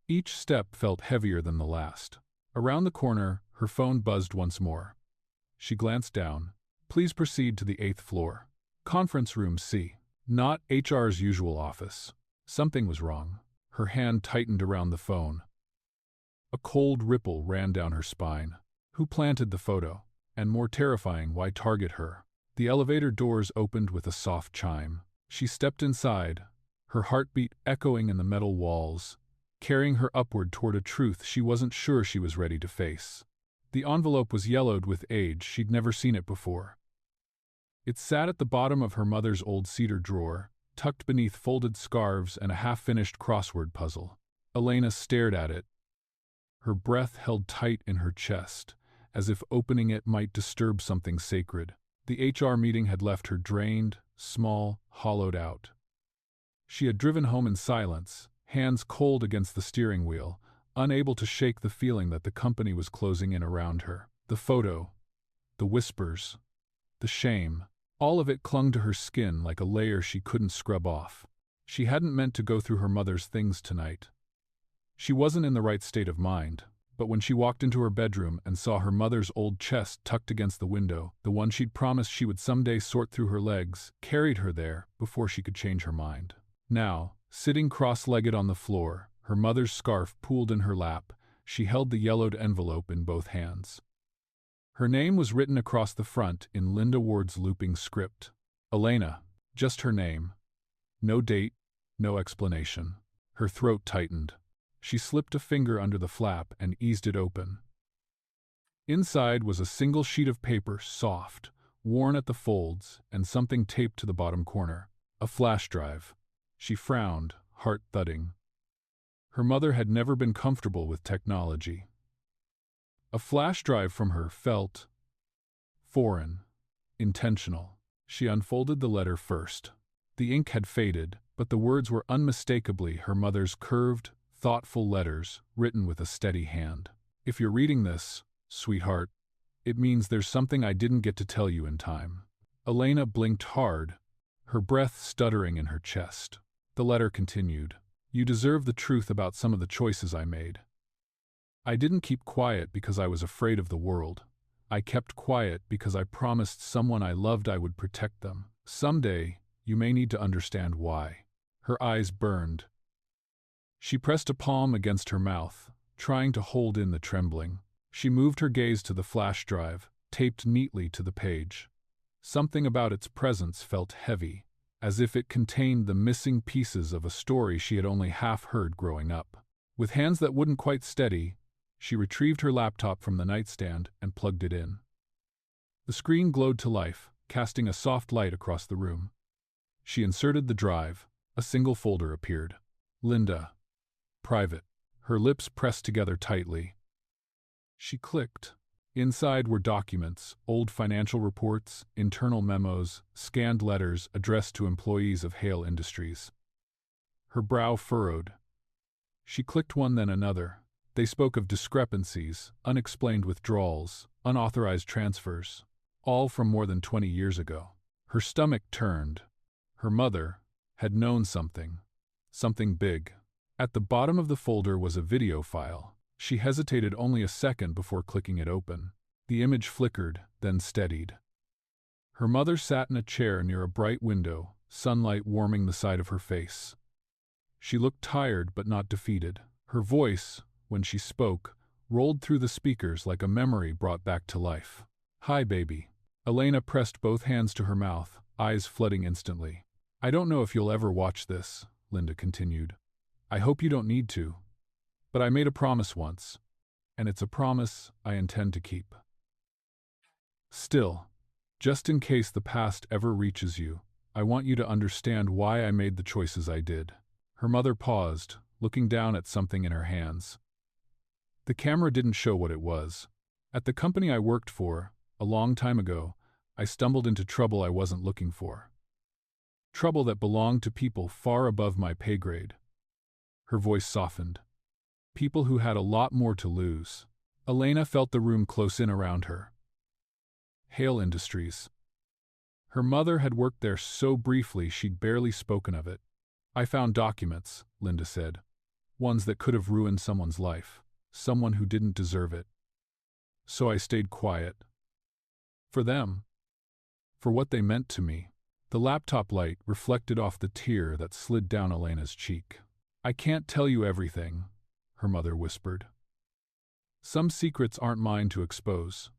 S1: Each step felt heavier than the last. Around the corner, her phone buzzed once more. She glanced down. Please proceed to the 8th floor. Conference room C. Not HR's usual office. Something was wrong. Her hand tightened around the phone. A cold ripple ran down her spine. Who planted the photo? And more terrifying, why target her? The elevator doors opened with a soft chime. She stepped inside, her heartbeat echoing in the metal walls, carrying her upward toward a truth she wasn't sure she was ready to face. The envelope was yellowed with age. She'd never seen it before. It sat at the bottom of her mother's old cedar drawer, tucked beneath folded scarves and a half-finished crossword puzzle. Elena stared at it. Her breath held tight in her chest, as if opening it might disturb something sacred. The HR meeting had left her drained, small, hollowed out. She had driven home in silence, hands cold against the steering wheel, unable to shake the feeling that the company was closing in around her. The photo, the whispers, the shame, all of it clung to her skin like a layer she couldn't scrub off. She hadn't meant to go through her mother's things tonight. She wasn't in the right state of mind, but when she walked into her bedroom and saw her mother's old chest tucked against the window, the one she'd promised she would someday sort through her legs, carried her there before she could change her mind. Now, sitting cross-legged on the floor, her mother's scarf pooled in her lap, she held the yellowed envelope in both hands. Her name was written across the front in Linda Ward's looping script. Elena, just her name. No date, no explanation. Her throat tightened. She slipped a finger under the flap and eased it open. Inside was a single sheet of paper, soft, worn at the folds, and something taped to the bottom corner. A flash drive. She frowned, heart thudding. Her mother had never been comfortable with technology. A flash drive from her felt Foreign. Intentional. She unfolded the letter first. The ink had faded, but the words were unmistakably her mother's curved, thoughtful letters written with a steady hand. If you're reading this, sweetheart, it means there's something I didn't get to tell you in time. Elena blinked hard, her breath stuttering in her chest. The letter continued. You deserve the truth about some of the choices I made. I didn't keep quiet because I was afraid of the world. I kept quiet because I promised someone I loved I would protect them. Someday, you may need to understand why. Her eyes burned. She pressed a palm against her mouth, trying to hold in the trembling. She moved her gaze to the flash drive, taped neatly to the page. Something about its presence felt heavy, as if it contained the missing pieces of a story she had only half heard growing up. With hands that wouldn't quite steady, she retrieved her laptop from the nightstand and plugged it in. The screen glowed to life, casting a soft light across the room. She inserted the drive. A single folder appeared. Linda. Private. Her lips pressed together tightly. She clicked. Inside were documents, old financial reports, internal memos, scanned letters addressed to employees of Hale Industries. Her brow furrowed. She clicked one then another. They spoke of discrepancies, unexplained withdrawals, unauthorized transfers, all from more than 20 years ago. Her stomach turned. Her mother had known something big. At the bottom of the folder was a video file. She hesitated only a second before clicking it open. The image flickered, then steadied. Her mother sat in a chair near a bright window, sunlight warming the side of her face. She looked tired but not defeated. Her voice, when she spoke, rolled through the speakers like a memory brought back to life. Hi, baby. Elena pressed both hands to her mouth, eyes flooding instantly. I don't know if you'll ever watch this, Linda continued. I hope you don't need to. But I made a promise once, and it's a promise I intend to keep. Still, just in case the past ever reaches you, I want you to understand why I made the choices I did. Her mother paused, looking down at something in her hands. The camera didn't show what it was. At the company I worked for, a long time ago, I stumbled into trouble I wasn't looking for. Trouble that belonged to people far above my pay grade. Her voice softened. People who had a lot more to lose. Elena felt the room close in around her. Hale Industries. Her mother had worked there so briefly she'd barely spoken of it. I found documents, Linda said. Ones that could have ruined someone's life. Someone who didn't deserve it. So I stayed quiet. For them. For what they meant to me. The laptop light reflected off the tear that slid down Elena's cheek. I can't tell you everything, her mother whispered. Some secrets aren't mine to expose.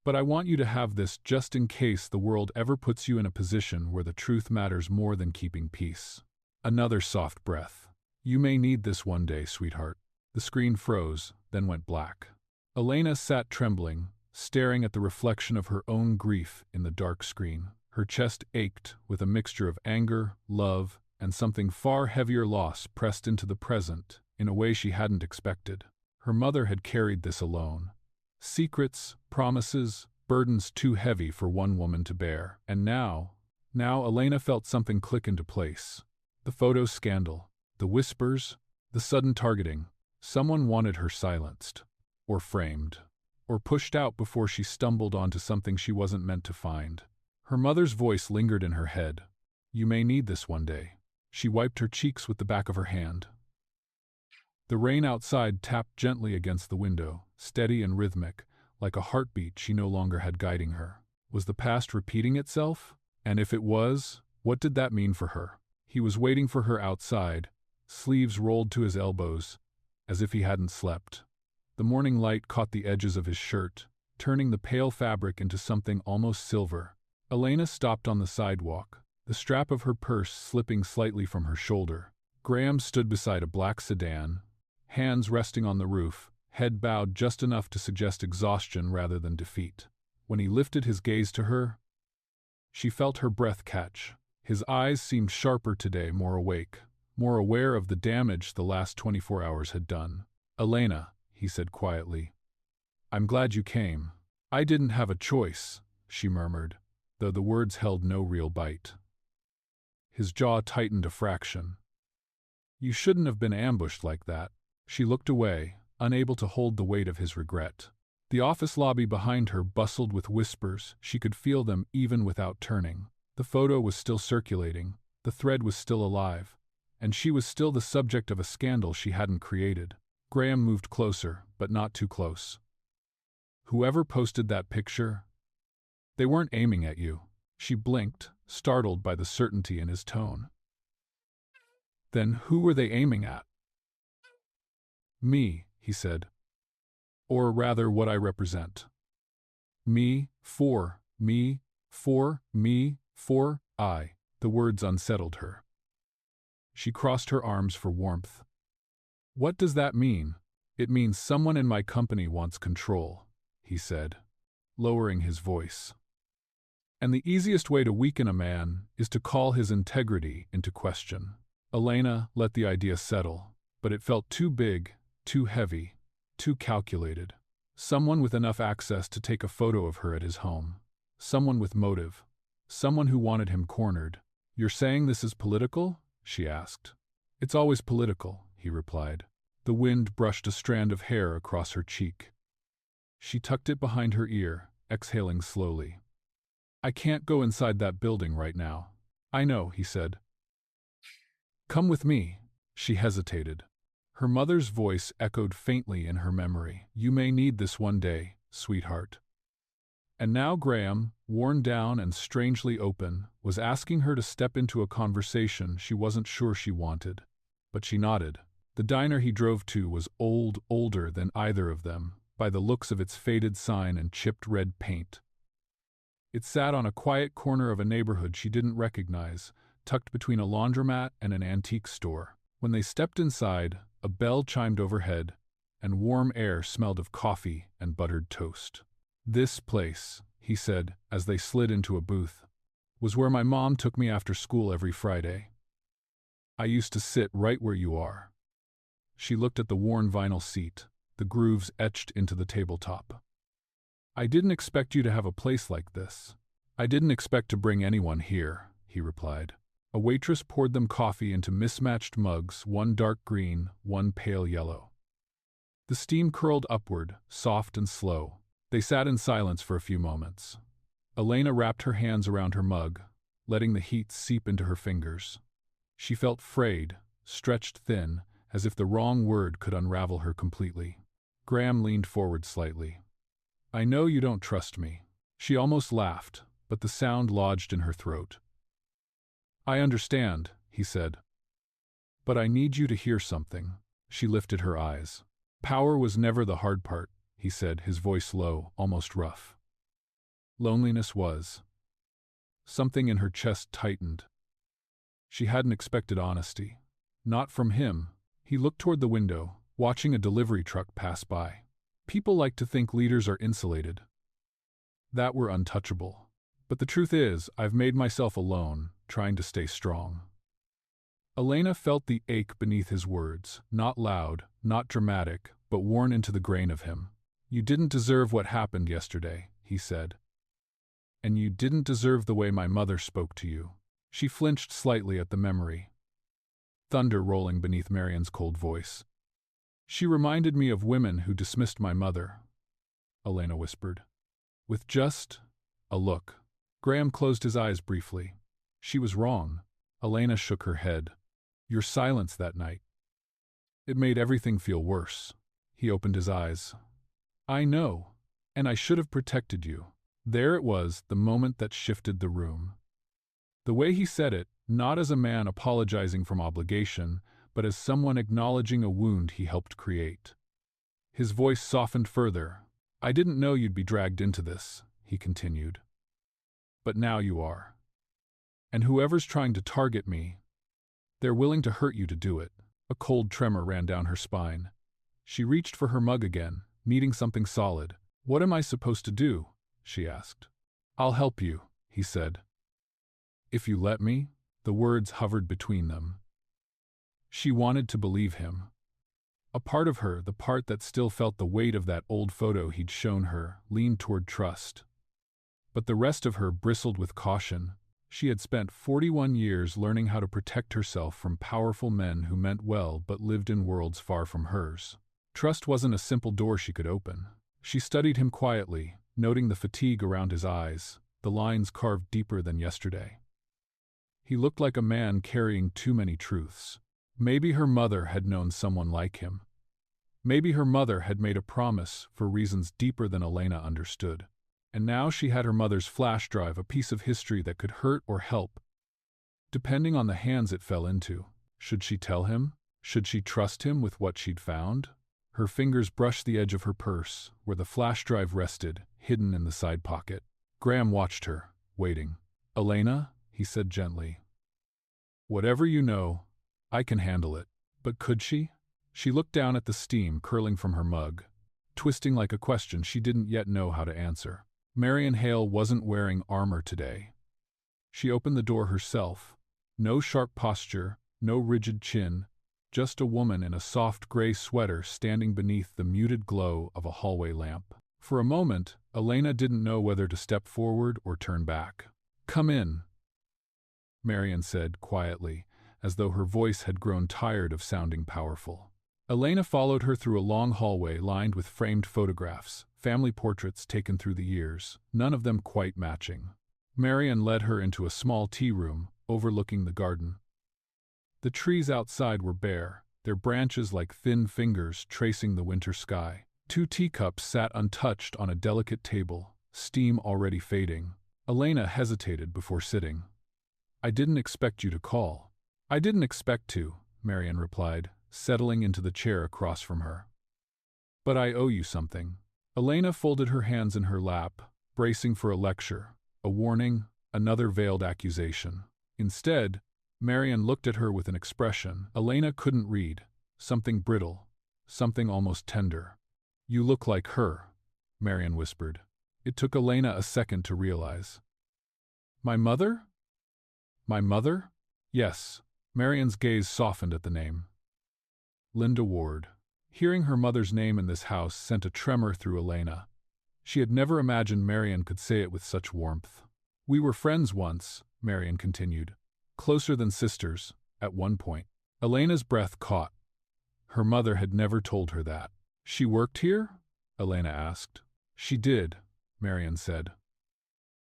S1: But I want you to have this just in case the world ever puts you in a position where the truth matters more than keeping peace. Another soft breath. You may need this one day, sweetheart. The screen froze, then went black. Elena sat trembling, staring at the reflection of her own grief in the dark screen. Her chest ached with a mixture of anger, love, and something far heavier loss pressed into the present in a way she hadn't expected. Her mother had carried this alone. Secrets, promises, burdens too heavy for one woman to bear. And now Elena felt something click into place. The photo scandal, the whispers, the sudden targeting. Someone wanted her silenced, or framed, or pushed out before she stumbled onto something she wasn't meant to find. Her mother's voice lingered in her head. You may need this one day. She wiped her cheeks with the back of her hand. The rain outside tapped gently against the window, steady and rhythmic, like a heartbeat she no longer had guiding her. Was the past repeating itself? And if it was, what did that mean for her? He was waiting for her outside, sleeves rolled to his elbows, as if he hadn't slept. The morning light caught the edges of his shirt, turning the pale fabric into something almost silver. Elena stopped on the sidewalk, the strap of her purse slipping slightly from her shoulder. Graham stood beside a black sedan, hands resting on the roof, head bowed just enough to suggest exhaustion rather than defeat. When he lifted his gaze to her, she felt her breath catch. His eyes seemed sharper today, more awake, more aware of the damage the last 24 hours had done. Elena, he said quietly, I'm glad you came. I didn't have a choice, she murmured, though the words held no real bite. His jaw tightened a fraction. You shouldn't have been ambushed like that. She looked away, unable to hold the weight of his regret. The office lobby behind her bustled with whispers. She could feel them even without turning. The photo was still circulating, the thread was still alive, and she was still the subject of a scandal she hadn't created. Graham moved closer, but not too close. Whoever posted that picture, they weren't aiming at you. She blinked, startled by the certainty in his tone. Then who were they aiming at? Me, he said. Or rather what I represent. Me, for I. The words unsettled her. She crossed her arms for warmth. What does that mean? It means someone in my company wants control, he said, lowering his voice. And the easiest way to weaken a man is to call his integrity into question. Elena let the idea settle, but it felt too big, too heavy, too calculated. Someone with enough access to take a photo of her at his home. Someone with motive. Someone who wanted him cornered. You're saying this is political? She asked. It's always political, he replied. The wind brushed a strand of hair across her cheek. She tucked it behind her ear, exhaling slowly. I can't go inside that building right now. I know, he said. Come with me. She hesitated. Her mother's voice echoed faintly in her memory. You may need this one day, sweetheart. And now Graham, worn down and strangely open, was asking her to step into a conversation she wasn't sure she wanted. But she nodded. The diner he drove to was older than either of them, by the looks of its faded sign and chipped red paint. It sat on a quiet corner of a neighborhood she didn't recognize, tucked between a laundromat and an antique store. When they stepped inside, a bell chimed overhead, and warm air smelled of coffee and buttered toast. This place, he said as they slid into a booth, was where my mom took me after school every Friday. I used to sit right where you are. She looked at the worn vinyl seat, the grooves etched into the tabletop. I didn't expect you to have a place like this. I didn't expect to bring anyone here, he replied. A waitress poured them coffee into mismatched mugs, one dark green, one pale yellow. The steam curled upward, soft and slow. They sat in silence for a few moments. Elena wrapped her hands around her mug, letting the heat seep into her fingers. She felt frayed, stretched thin, as if the wrong word could unravel her completely. Graham leaned forward slightly. I know you don't trust me. She almost laughed, but the sound lodged in her throat. I understand, he said. But I need you to hear something. She lifted her eyes. Power was never the hard part, he said, his voice low, almost rough. Loneliness was. Something in her chest tightened. She hadn't expected honesty. Not from him. He looked toward the window, watching a delivery truck pass by. People like to think leaders are insulated. That we're untouchable. But the truth is, I've made myself alone, trying to stay strong. Elena felt the ache beneath his words, not loud, not dramatic, but worn into the grain of him. You didn't deserve what happened yesterday, he said. And you didn't deserve the way my mother spoke to you. She flinched slightly at the memory. Thunder rolling beneath Marian's cold voice. She reminded me of women who dismissed my mother, Elena whispered. With just a look. Graham closed his eyes briefly. She was wrong. Elena shook her head. Your silence that night. It made everything feel worse. He opened his eyes. I know, and I should have protected you. There it was, the moment that shifted the room. The way he said it, not as a man apologizing from obligation, but as someone acknowledging a wound he helped create. His voice softened further. I didn't know you'd be dragged into this, he continued. But now you are. And whoever's trying to target me, they're willing to hurt you to do it. A cold tremor ran down her spine. She reached for her mug again, needing something solid. What am I supposed to do? She asked. I'll help you, he said. If you let me? The words hovered between them. She wanted to believe him. A part of her, the part that still felt the weight of that old photo he'd shown her, leaned toward trust. But the rest of her bristled with caution. She had spent 41 years learning how to protect herself from powerful men who meant well but lived in worlds far from hers. Trust wasn't a simple door she could open. She studied him quietly, noting the fatigue around his eyes, the lines carved deeper than yesterday. He looked like a man carrying too many truths. Maybe her mother had known someone like him. Maybe her mother had made a promise for reasons deeper than Elena understood. And now she had her mother's flash drive, a piece of history that could hurt or help, depending on the hands it fell into. Should she tell him? Should she trust him with what she'd found? Her fingers brushed the edge of her purse, where the flash drive rested, hidden in the side pocket. Graham watched her, waiting. "Elena," he said gently. "Whatever you know, I can handle it." But could she? She looked down at the steam curling from her mug, twisting like a question she didn't yet know how to answer. Marion Hale wasn't wearing armor today. She opened the door herself. No sharp posture, no rigid chin, just a woman in a soft gray sweater standing beneath the muted glow of a hallway lamp. For a moment, Elena didn't know whether to step forward or turn back. "Come in," Marion said quietly, as though her voice had grown tired of sounding powerful. Elena followed her through a long hallway lined with framed photographs, family portraits taken through the years, none of them quite matching. Marion led her into a small tea room, overlooking the garden. The trees outside were bare, their branches like thin fingers tracing the winter sky. 2 teacups sat untouched on a delicate table, steam already fading. Elena hesitated before sitting. "I didn't expect you to call." "I didn't expect to," Marion replied, settling into the chair across from her. "But I owe you something." Elena folded her hands in her lap, bracing for a lecture, a warning, another veiled accusation. Instead, Marion looked at her with an expression Elena couldn't read, something brittle, something almost tender. "You look like her," Marion whispered. It took Elena a second to realize. "My mother? My mother?" "Yes." Marion's gaze softened at the name. Linda Ward. Hearing her mother's name in this house sent a tremor through Elena. She had never imagined Marion could say it with such warmth. "We were friends once," Marion continued. "Closer than sisters, at one point." Elena's breath caught. Her mother had never told her that. "She worked here?" Elena asked. "She did," Marion said.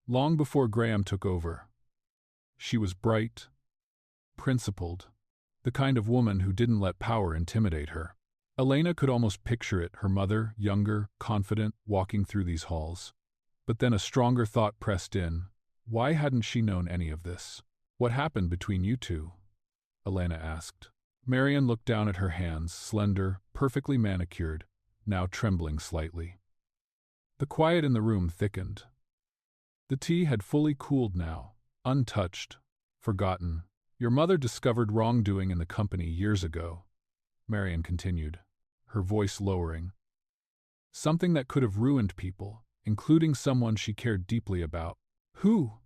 S1: "Long before Graham took over. She was bright, principled, the kind of woman who didn't let power intimidate her." Elena could almost picture it, her mother, younger, confident, walking through these halls. But then a stronger thought pressed in. Why hadn't she known any of this? "What happened between you two?" Elena asked. Marion looked down at her hands, slender, perfectly manicured, now trembling slightly. The quiet in the room thickened. The tea had fully cooled now, untouched, forgotten. "Your mother discovered wrongdoing in the company years ago," Marion continued, her voice lowering. "Something that could have ruined people, including someone she cared deeply about." "Who?"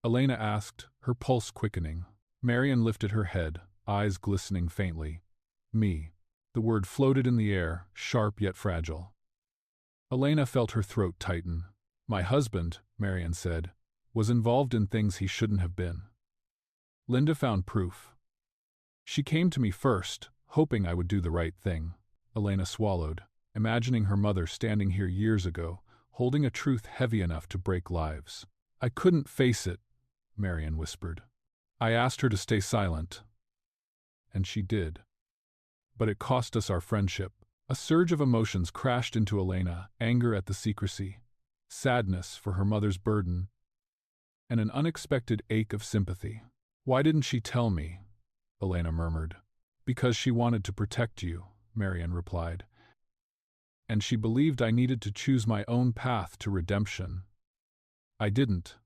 S1: Elena asked, her pulse quickening. Marion lifted her head, eyes glistening faintly. "Me." The word floated in the air, sharp yet fragile. Elena felt her throat tighten. "My husband," Marion said, "was involved in things he shouldn't have been. Linda found proof. She came to me first, hoping I would do the right thing." Elena swallowed, imagining her mother standing here years ago, holding a truth heavy enough to break lives. "I couldn't face it," Marion whispered. "I asked her to stay silent. And she did. But it cost us our friendship." A surge of emotions crashed into Elena, anger at the secrecy, sadness for her mother's burden, and an unexpected ache of sympathy. "Why didn't she tell me?" Elena murmured. "Because she wanted to protect you," Marion replied. "And she believed I needed to choose my own path to redemption. I didn't.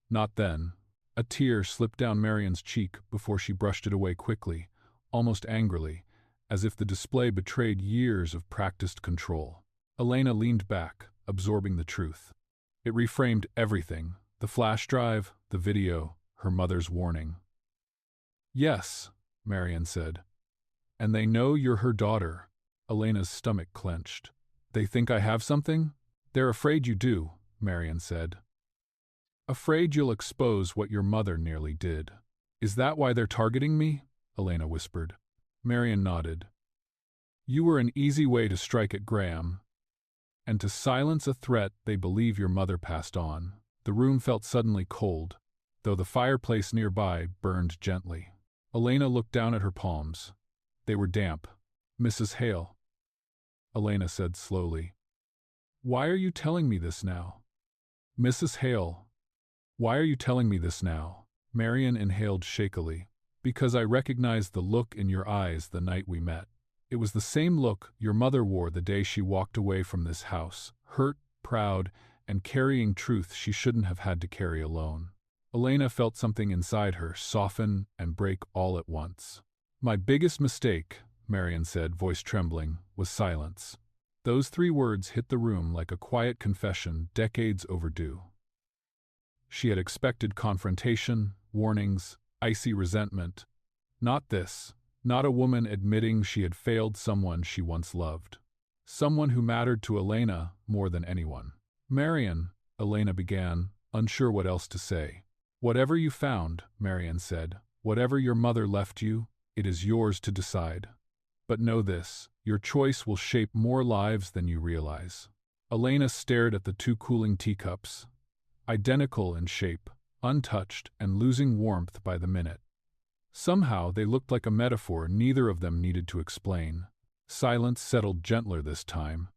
S1: Not then." A tear slipped down Marion's cheek before she brushed it away quickly, almost angrily, as if the display betrayed years of practiced control. Elena leaned back, absorbing the truth. It reframed everything, the flash drive, the video, her mother's warning. "Yes," Marion said. "And they know you're her daughter." Elena's stomach clenched. "They think I have something?" "They're afraid you do," Marian said. Afraid you'll expose what your mother nearly did. Is that why they're targeting me? Elena whispered. Marian nodded. You were an easy way to strike at Graham, and to silence a threat they believe your mother passed on. The room felt suddenly cold, though the fireplace nearby burned gently. Elena looked down at her palms. They were damp. Mrs. Hale, Elena said slowly. Why are you telling me this now? Mrs. Hale, why are you telling me this now? Marian inhaled shakily. Because I recognized the look in your eyes the night we met. It was the same look your mother wore the day she walked away from this house, hurt, proud, and carrying truth she shouldn't have had to carry alone. Elena felt something inside her soften and break all at once. My biggest mistake, Marian said, voice trembling, was silence. Those 3 words hit the room like a quiet confession decades overdue. She had expected confrontation, warnings, icy resentment. Not this. Not a woman admitting she had failed someone she once loved. Someone who mattered to Elena more than anyone. Marian, Elena began, unsure what else to say. Whatever you found, Marian said, whatever your mother left you, it is yours to decide. But know this, your choice will shape more lives than you realize. Elena stared at the 2 cooling teacups, identical in shape, untouched and losing warmth by the minute. Somehow they looked like a metaphor neither of them needed to explain. Silence settled gentler this time,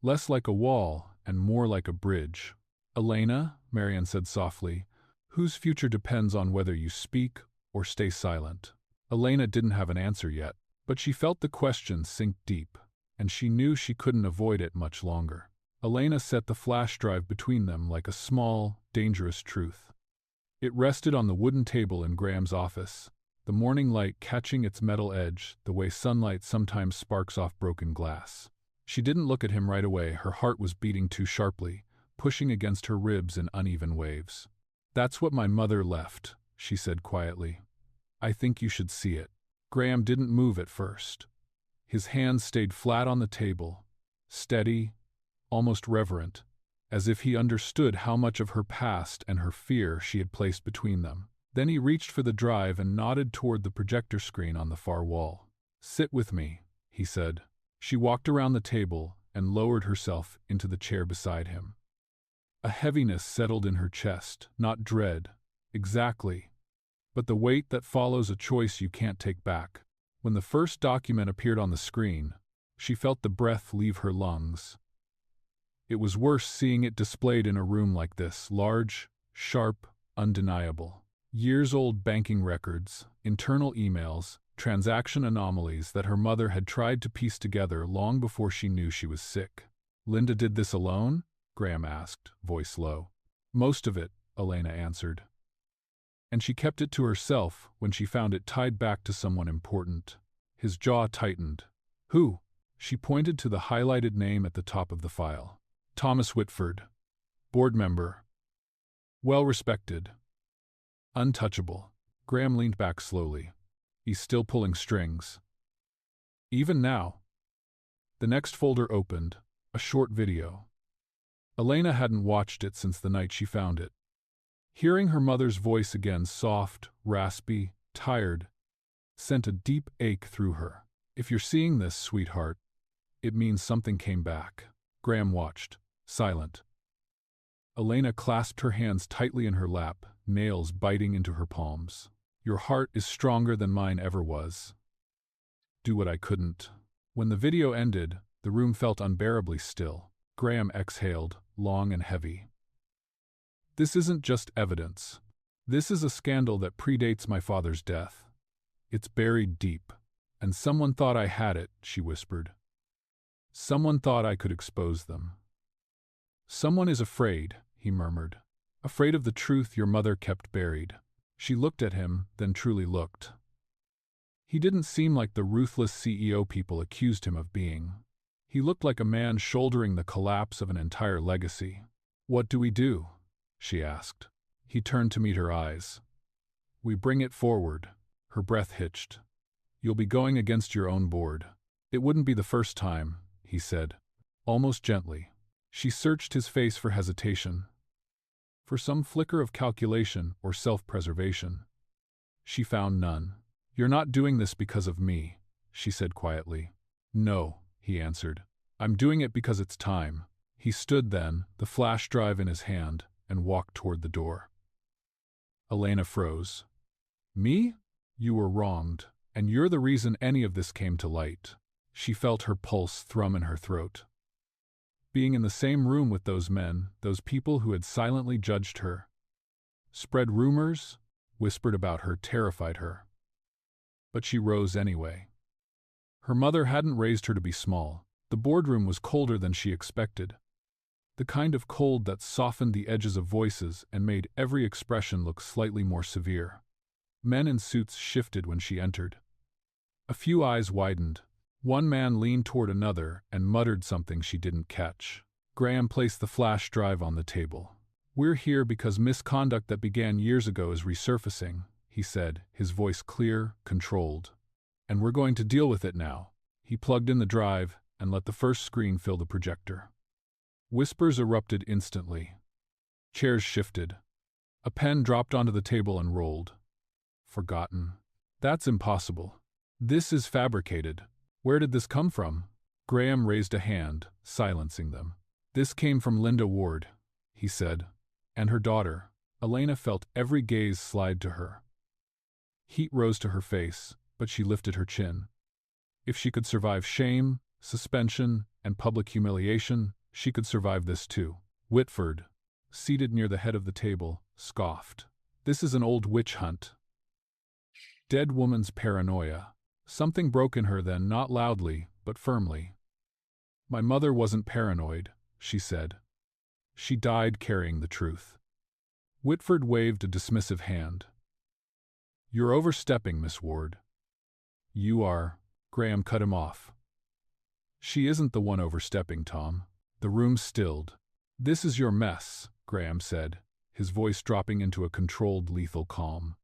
S1: less like a wall and more like a bridge. Elena, Marian said softly, whose future depends on whether you speak or stay silent. Elena didn't have an answer yet, but she felt the question sink deep, and she knew she couldn't avoid it much longer. Elena set the flash drive between them like a small, dangerous truth. It rested on the wooden table in Graham's office, the morning light catching its metal edge the way sunlight sometimes sparks off broken glass. She didn't look at him right away, her heart was beating too sharply, pushing against her ribs in uneven waves. That's what my mother left, she said quietly. I think you should see it. Graham didn't move at first. His hands stayed flat on the table, steady, almost reverent, as if he understood how much of her past and her fear she had placed between them. Then he reached for the drive and nodded toward the projector screen on the far wall. Sit with me, he said. She walked around the table and lowered herself into the chair beside him. A heaviness settled in her chest, not dread, exactly, but the weight that follows a choice you can't take back. When the first document appeared on the screen, she felt the breath leave her lungs. It was worse seeing it displayed in a room like this, large, sharp, undeniable. Years-old banking records, internal emails, transaction anomalies that her mother had tried to piece together long before she knew she was sick. Linda did this alone? Graham asked, voice low. Most of it, Elena answered. And she kept it to herself when she found it tied back to someone important. His jaw tightened. Who? She pointed to the highlighted name at the top of the file. Thomas Whitford. Board member. Well-respected. Untouchable. Graham leaned back slowly. He's still pulling strings. Even now. The next folder opened, a short video. Elena hadn't watched it since the night she found it. Hearing her mother's voice again, soft, raspy, tired, sent a deep ache through her. If you're seeing this, sweetheart, it means something came back. Graham watched, silent. Elena clasped her hands tightly in her lap, nails biting into her palms. Your heart is stronger than mine ever was. Do what I couldn't. When the video ended, the room felt unbearably still. Graham exhaled, long and heavy. This isn't just evidence. This is a scandal that predates my father's death. It's buried deep. And someone thought I had it, she whispered. Someone thought I could expose them. Someone is afraid, he murmured. Afraid of the truth your mother kept buried. She looked at him, then truly looked. He didn't seem like the ruthless CEO people accused him of being. He looked like a man shouldering the collapse of an entire legacy. What do we do? She asked. He turned to meet her eyes. We bring it forward. Her breath hitched. You'll be going against your own board. It wouldn't be the first time, he said, almost gently. She searched his face for hesitation, for some flicker of calculation or self-preservation. She found none. "You're not doing this because of me," she said quietly. "No," he answered. "I'm doing it because it's time." He stood then, the flash drive in his hand, and walked toward the door. Elena froze. "Me? You were wronged, and you're the reason any of this came to light." She felt her pulse thrum in her throat. Being in the same room with those men, those people who had silently judged her, spread rumors, whispered about her, terrified her. But she rose anyway. Her mother hadn't raised her to be small. The boardroom was colder than she expected. The kind of cold that softened the edges of voices and made every expression look slightly more severe. Men in suits shifted when she entered. A few eyes widened. One man leaned toward another and muttered something she didn't catch. Graham placed the flash drive on the table. "We're here because misconduct that began years ago is resurfacing," he said, his voice clear, controlled. "And we're going to deal with it now." He plugged in the drive and let the first screen fill the projector. Whispers erupted instantly. Chairs shifted. A pen dropped onto the table and rolled. "Forgotten. That's impossible. This is fabricated. Where did this come from?" Graham raised a hand, silencing them. "This came from Linda Ward," he said, "and her daughter." Elena felt every gaze slide to her. Heat rose to her face, but she lifted her chin. If she could survive shame, suspension, and public humiliation, she could survive this too. Whitford, seated near the head of the table, scoffed. "This is an old witch hunt. Dead woman's paranoia." Something broke in her then, not loudly, but firmly. "My mother wasn't paranoid," she said. "She died carrying the truth." Whitford waved a dismissive hand. "You're overstepping, Miss Ward." "You are." Graham cut him off. "She isn't the one overstepping, Tom." The room stilled. "This is your mess," Graham said, his voice dropping into a controlled, lethal calm.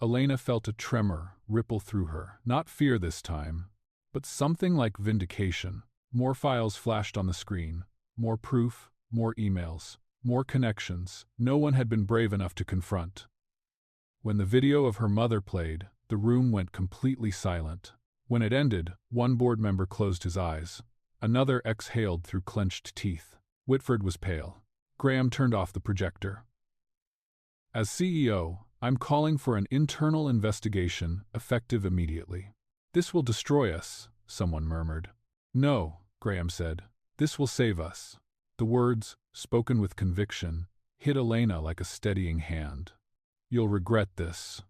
S1: Elena felt a tremor ripple through her, not fear this time, but something like vindication. More files flashed on the screen, more proof, more emails, more connections no one had been brave enough to confront. When the video of her mother played, the room went completely silent. When it ended, one board member closed his eyes. Another exhaled through clenched teeth. Whitford was pale. Graham turned off the projector. "As CEO, I'm calling for an internal investigation, effective immediately." "This will destroy us," someone murmured. "No," Graham said. "This will save us." The words, spoken with conviction, hit Elena like a steadying hand. "You'll regret this."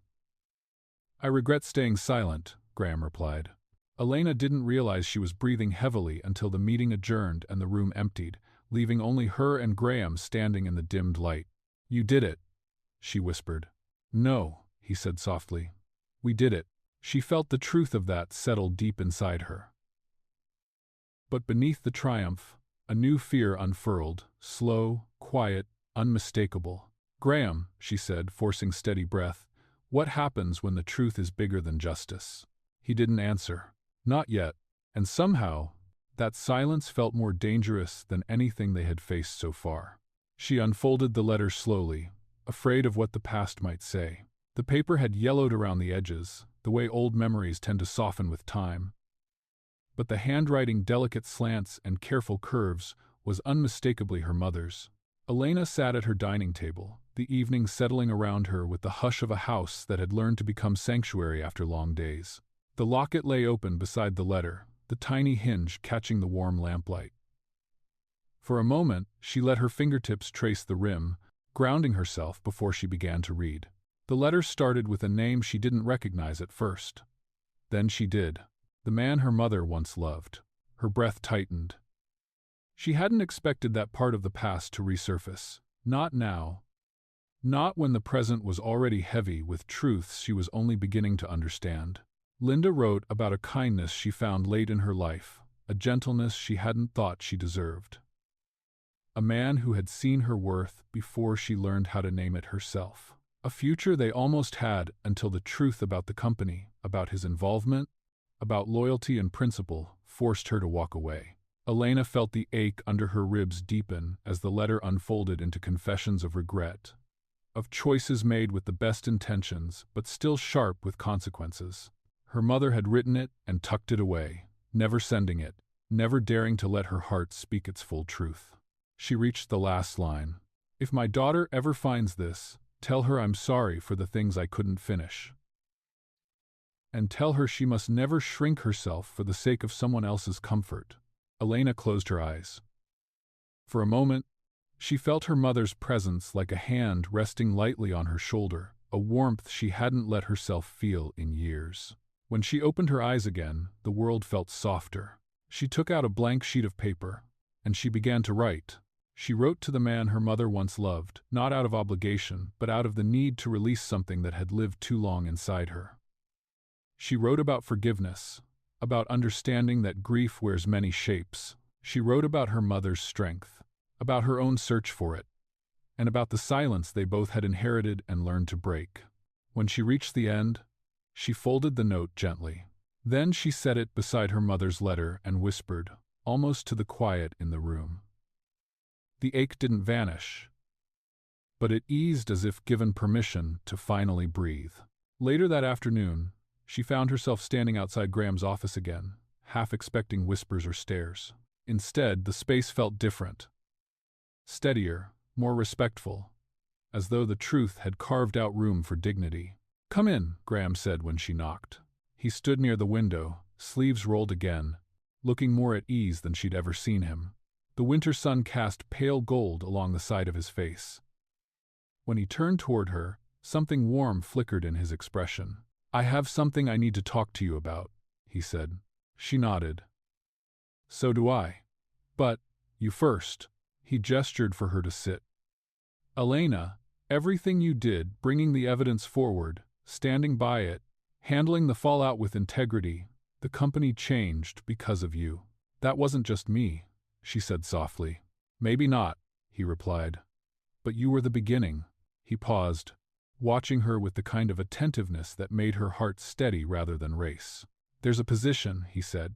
S1: "I regret staying silent," Graham replied. Elena didn't realize she was breathing heavily until the meeting adjourned and the room emptied, leaving only her and Graham standing in the dimmed light. "You did it," she whispered. "No," he said softly. "We did it." She felt the truth of that settle deep inside her. But beneath the triumph, a new fear unfurled, slow, quiet, unmistakable. "Graham," she said, forcing steady breath, "what happens when the truth is bigger than justice?" He didn't answer. Not yet. And somehow, that silence felt more dangerous than anything they had faced so far. She unfolded the letter slowly, afraid of what the past might say. The paper had yellowed around the edges, the way old memories tend to soften with time. But the handwriting, delicate slants and careful curves, was unmistakably her mother's. Elena sat at her dining table, the evening settling around her with the hush of a house that had learned to become sanctuary after long days. The locket lay open beside the letter, the tiny hinge catching the warm lamplight. For a moment, she let her fingertips trace the rim, grounding herself before she began to read. The letter started with a name she didn't recognize at first. Then she did. The man her mother once loved. Her breath tightened. She hadn't expected that part of the past to resurface. Not now. Not when the present was already heavy with truths she was only beginning to understand. Linda wrote about a kindness she found late in her life, a gentleness she hadn't thought she deserved. A man who had seen her worth before she learned how to name it herself. A future they almost had until the truth about the company, about his involvement, about loyalty and principle, forced her to walk away. Elena felt the ache under her ribs deepen as the letter unfolded into confessions of regret, of choices made with the best intentions but still sharp with consequences. Her mother had written it and tucked it away, never sending it, never daring to let her heart speak its full truth. She reached the last line. "If my daughter ever finds this, tell her I'm sorry for the things I couldn't finish. And tell her she must never shrink herself for the sake of someone else's comfort." Elena closed her eyes. For a moment, she felt her mother's presence like a hand resting lightly on her shoulder, a warmth she hadn't let herself feel in years. When she opened her eyes again, the world felt softer. She took out a blank sheet of paper, and she began to write. She wrote to the man her mother once loved, not out of obligation, but out of the need to release something that had lived too long inside her. She wrote about forgiveness, about understanding that grief wears many shapes. She wrote about her mother's strength, about her own search for it, and about the silence they both had inherited and learned to break. When she reached the end, she folded the note gently. Then she set it beside her mother's letter and whispered, almost to the quiet in the room. The ache didn't vanish, but it eased as if given permission to finally breathe. Later that afternoon, she found herself standing outside Graham's office again, half expecting whispers or stares. Instead, the space felt different. Steadier, more respectful, as though the truth had carved out room for dignity. "Come in," Graham said when she knocked. He stood near the window, sleeves rolled again, looking more at ease than she'd ever seen him. The winter sun cast pale gold along the side of his face. When he turned toward her, something warm flickered in his expression. "I have something I need to talk to you about," he said. She nodded. "So do I. But, you first." He gestured for her to sit. "Elena, everything you did, bringing the evidence forward, standing by it, handling the fallout with integrity, the company changed because of you. That wasn't just me," she said softly. "Maybe not," he replied. "But you were the beginning." He paused, watching her with the kind of attentiveness that made her heart steady rather than race. "There's a position," he said.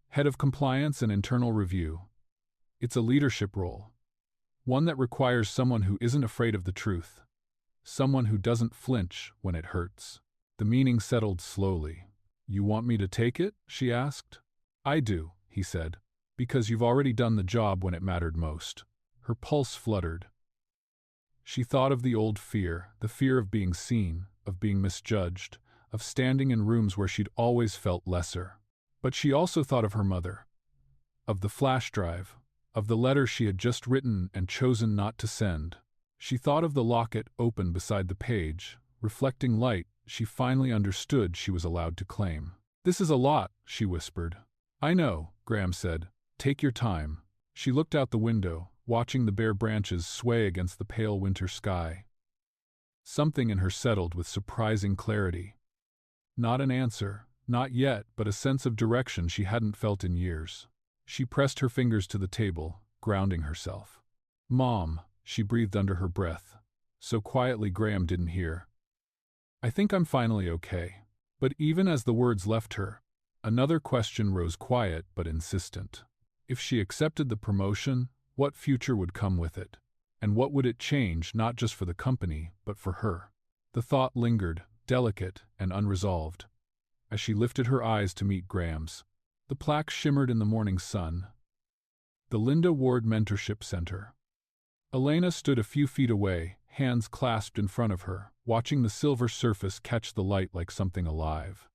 S1: "Head of Compliance and Internal Review. It's a leadership role. One that requires someone who isn't afraid of the truth. Someone who doesn't flinch when it hurts." The meaning settled slowly. "You want me to take it?" she asked. "I do," he said, "because you've already done the job when it mattered most." Her pulse fluttered. She thought of the old fear, the fear of being seen, of being misjudged, of standing in rooms where she'd always felt lesser. But she also thought of her mother, of the flash drive, of the letter she had just written and chosen not to send. She thought of the locket open beside the page, reflecting light she finally understood she was allowed to claim. "This is a lot," she whispered. "I know," Graham said. "Take your time." She looked out the window, watching the bare branches sway against the pale winter sky. Something in her settled with surprising clarity. Not an answer, not yet, but a sense of direction she hadn't felt in years. She pressed her fingers to the table, grounding herself. "Mom," she breathed under her breath, so quietly Graham didn't hear. "I think I'm finally okay." But even as the words left her, another question rose quiet but insistent. If she accepted the promotion, what future would come with it? And what would it change, not just for the company, but for her? The thought lingered, delicate and unresolved, as she lifted her eyes to meet Graham's. The plaque shimmered in the morning sun. The Linda Ward Mentorship Center. Elena stood a few feet away, hands clasped in front of her, watching the silver surface catch the light like something alive.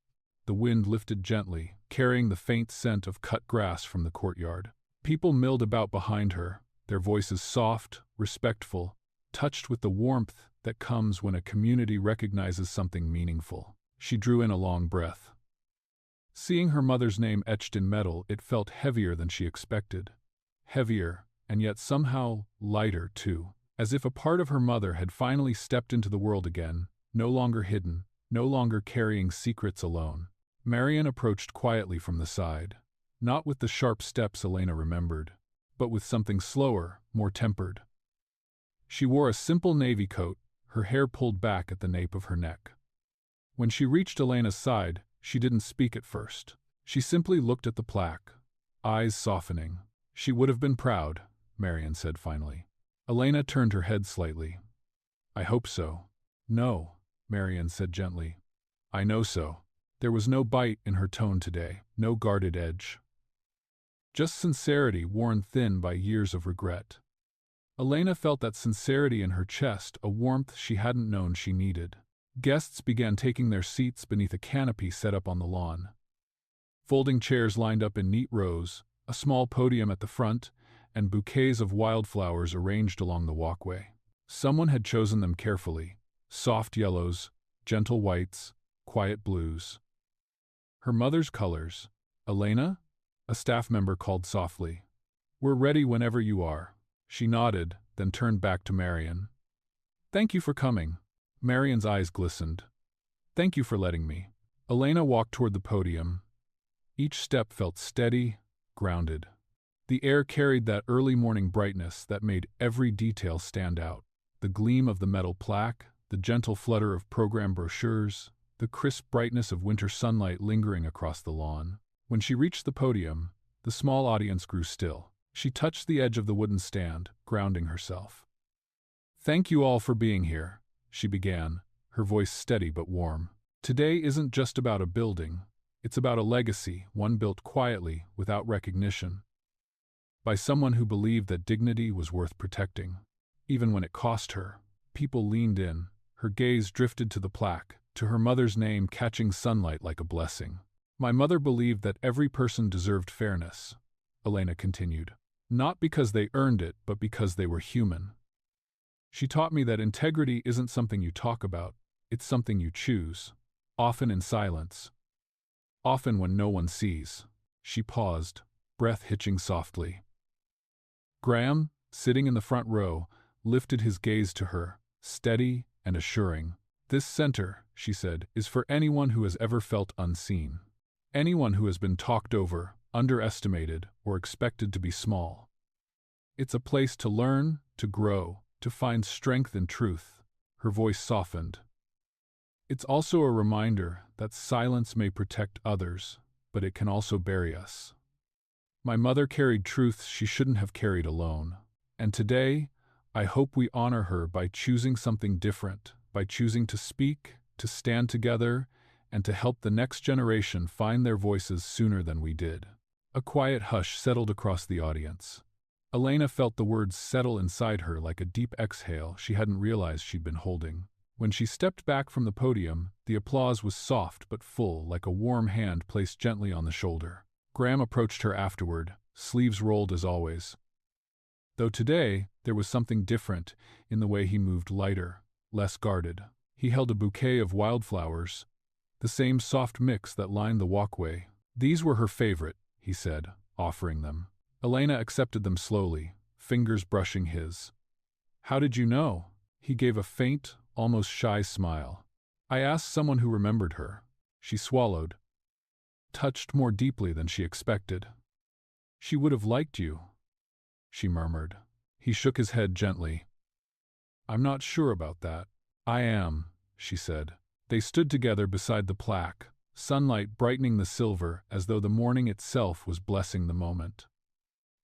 S1: The wind lifted gently, carrying the faint scent of cut grass from the courtyard. People milled about behind her, their voices soft, respectful, touched with the warmth that comes when a community recognizes something meaningful. She drew in a long breath. Seeing her mother's name etched in metal, it felt heavier than she expected. Heavier, and yet somehow lighter, too. As if a part of her mother had finally stepped into the world again, no longer hidden, no longer carrying secrets alone. Marian approached quietly from the side, not with the sharp steps Elena remembered, but with something slower, more tempered. She wore a simple navy coat, her hair pulled back at the nape of her neck. When she reached Elena's side, she didn't speak at first. She simply looked at the plaque, eyes softening. She would have been proud, Marion said finally. Elena turned her head slightly. I hope so. No, Marion said gently. I know so. There was no bite in her tone today, no guarded edge. Just sincerity worn thin by years of regret. Elena felt that sincerity in her chest, a warmth she hadn't known she needed. Guests began taking their seats beneath a canopy set up on the lawn. Folding chairs lined up in neat rows, a small podium at the front, and bouquets of wildflowers arranged along the walkway. Someone had chosen them carefully. Soft yellows, gentle whites, quiet blues. Her mother's colors. Elena? A staff member called softly. We're ready whenever you are. She nodded, then turned back to Marion. Thank you for coming. Marion's eyes glistened. Thank you for letting me. Elena walked toward the podium. Each step felt steady, grounded. The air carried that early morning brightness that made every detail stand out. The gleam of the metal plaque, the gentle flutter of program brochures, the crisp brightness of winter sunlight lingering across the lawn. When she reached the podium, the small audience grew still. She touched the edge of the wooden stand, grounding herself. Thank you all for being here, she began, her voice steady but warm. Today isn't just about a building. It's about a legacy, one built quietly, without recognition. By someone who believed that dignity was worth protecting. Even when it cost her, people leaned in, her gaze drifted to the plaque, to her mother's name catching sunlight like a blessing. My mother believed that every person deserved fairness, Elena continued. Not because they earned it, but because they were human. She taught me that integrity isn't something you talk about, it's something you choose, often in silence. Often when no one sees. She paused, breath hitching softly. Graham, sitting in the front row, lifted his gaze to her, steady and assuring. This center, she said, is for anyone who has ever felt unseen. Anyone who has been talked over, underestimated, or expected to be small. It's a place to learn, to grow, to find strength in truth. Her voice softened. It's also a reminder that silence may protect others, but it can also bury us. My mother carried truths she shouldn't have carried alone. And today, I hope we honor her by choosing something different, by choosing to speak, to stand together, and to help the next generation find their voices sooner than we did. A quiet hush settled across the audience. Elena felt the words settle inside her like a deep exhale she hadn't realized she'd been holding. When she stepped back from the podium, the applause was soft but full, like a warm hand placed gently on the shoulder. Graham approached her afterward, sleeves rolled as always. Though today, there was something different in the way he moved, lighter, less guarded. He held a bouquet of wildflowers, the same soft mix that lined the walkway. These were her favorite, he said, offering them. Elena accepted them slowly, fingers brushing his. How did you know? He gave a faint, almost shy smile. I asked someone who remembered her. She swallowed, touched more deeply than she expected. She would have liked you, she murmured. He shook his head gently. I'm not sure about that. I am, she said. They stood together beside the plaque, sunlight brightening the silver as though the morning itself was blessing the moment.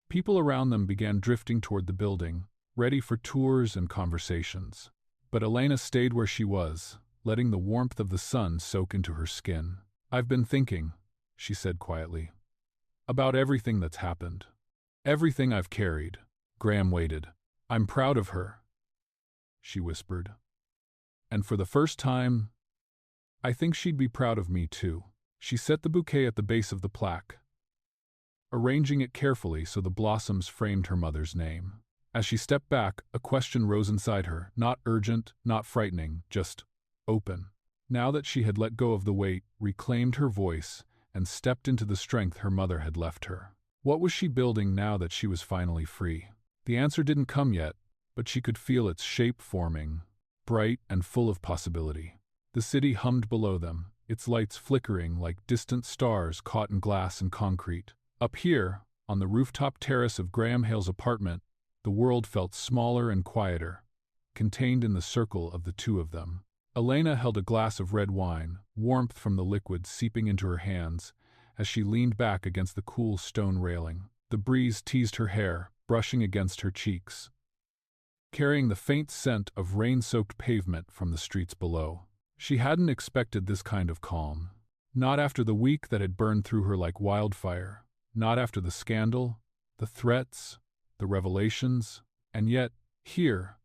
S1: People around them began drifting toward the building, ready for tours and conversations. But Elena stayed where she was, letting the warmth of the sun soak into her skin. I've been thinking, she said quietly, about everything that's happened. Everything I've carried. Graham waited. I'm proud of her, she whispered. And for the first time, I think she'd be proud of me too. She set the bouquet at the base of the plaque, arranging it carefully so the blossoms framed her mother's name. As she stepped back, a question rose inside her, not urgent, not frightening, just open. Now that she had let go of the weight, reclaimed her voice, and stepped into the strength her mother had left her. What was she building now that she was finally free? The answer didn't come yet, but she could feel its shape forming, bright and full of possibility. The city hummed below them, its lights flickering like distant stars caught in glass and concrete. Up here, on the rooftop terrace of Graham Hale's apartment, the world felt smaller and quieter, contained in the circle of the two of them. Elena held a glass of red wine, warmth from the liquid seeping into her hands, as she leaned back against the cool stone railing. The breeze teased her hair, brushing against her cheeks, carrying the faint scent of rain-soaked pavement from the streets below. She hadn't expected this kind of calm. Not after the week that had burned through her like wildfire. Not after the scandal, the threats, the revelations. And yet, here,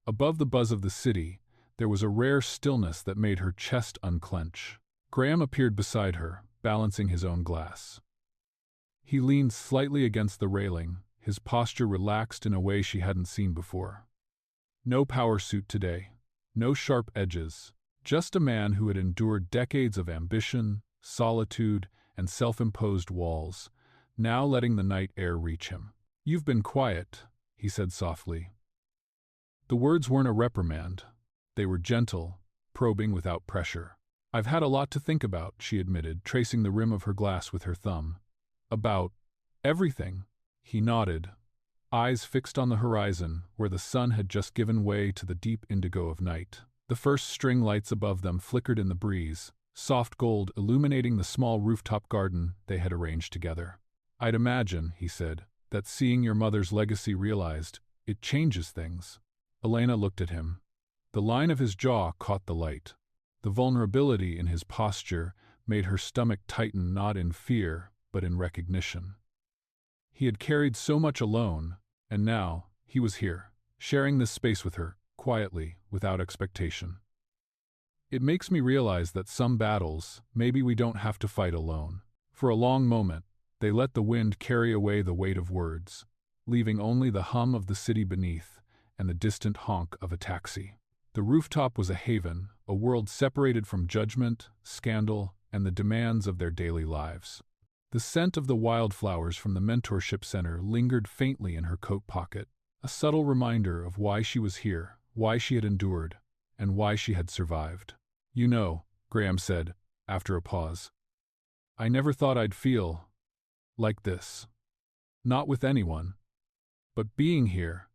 S1: above the buzz of the city, there was a rare stillness that made her chest unclench. Graham appeared beside her, balancing his own glass. He leaned slightly against the railing, his posture relaxed in a way she hadn't seen before. No power suit today, no sharp edges, just a man who had endured decades of ambition, solitude, and self-imposed walls, now letting the night air reach him. "You've been quiet," he said softly. The words weren't a reprimand. They were gentle, probing without pressure. "I've had a lot to think about," she admitted, tracing the rim of her glass with her thumb. "About everything." He nodded, eyes fixed on the horizon, where the sun had just given way to the deep indigo of night. The first string lights above them flickered in the breeze, soft gold illuminating the small rooftop garden they had arranged together. "I'd imagine," he said, "that seeing your mother's legacy realized, it changes things." Elena looked at him. The line of his jaw caught the light. The vulnerability in his posture made her stomach tighten not in fear, but in recognition. He had carried so much alone, and now he was here, sharing this space with her, quietly, without expectation. "It makes me realize that some battles, maybe we don't have to fight alone." For a long moment, they let the wind carry away the weight of words, leaving only the hum of the city beneath and the distant honk of a taxi. The rooftop was a haven, a world separated from judgment, scandal, and the demands of their daily lives. The scent of the wildflowers from the mentorship center lingered faintly in her coat pocket, a subtle reminder of why she was here, why she had endured, and why she had survived. "You know," Graham said, after a pause, "I never thought I'd feel like this. Not with anyone. But being here,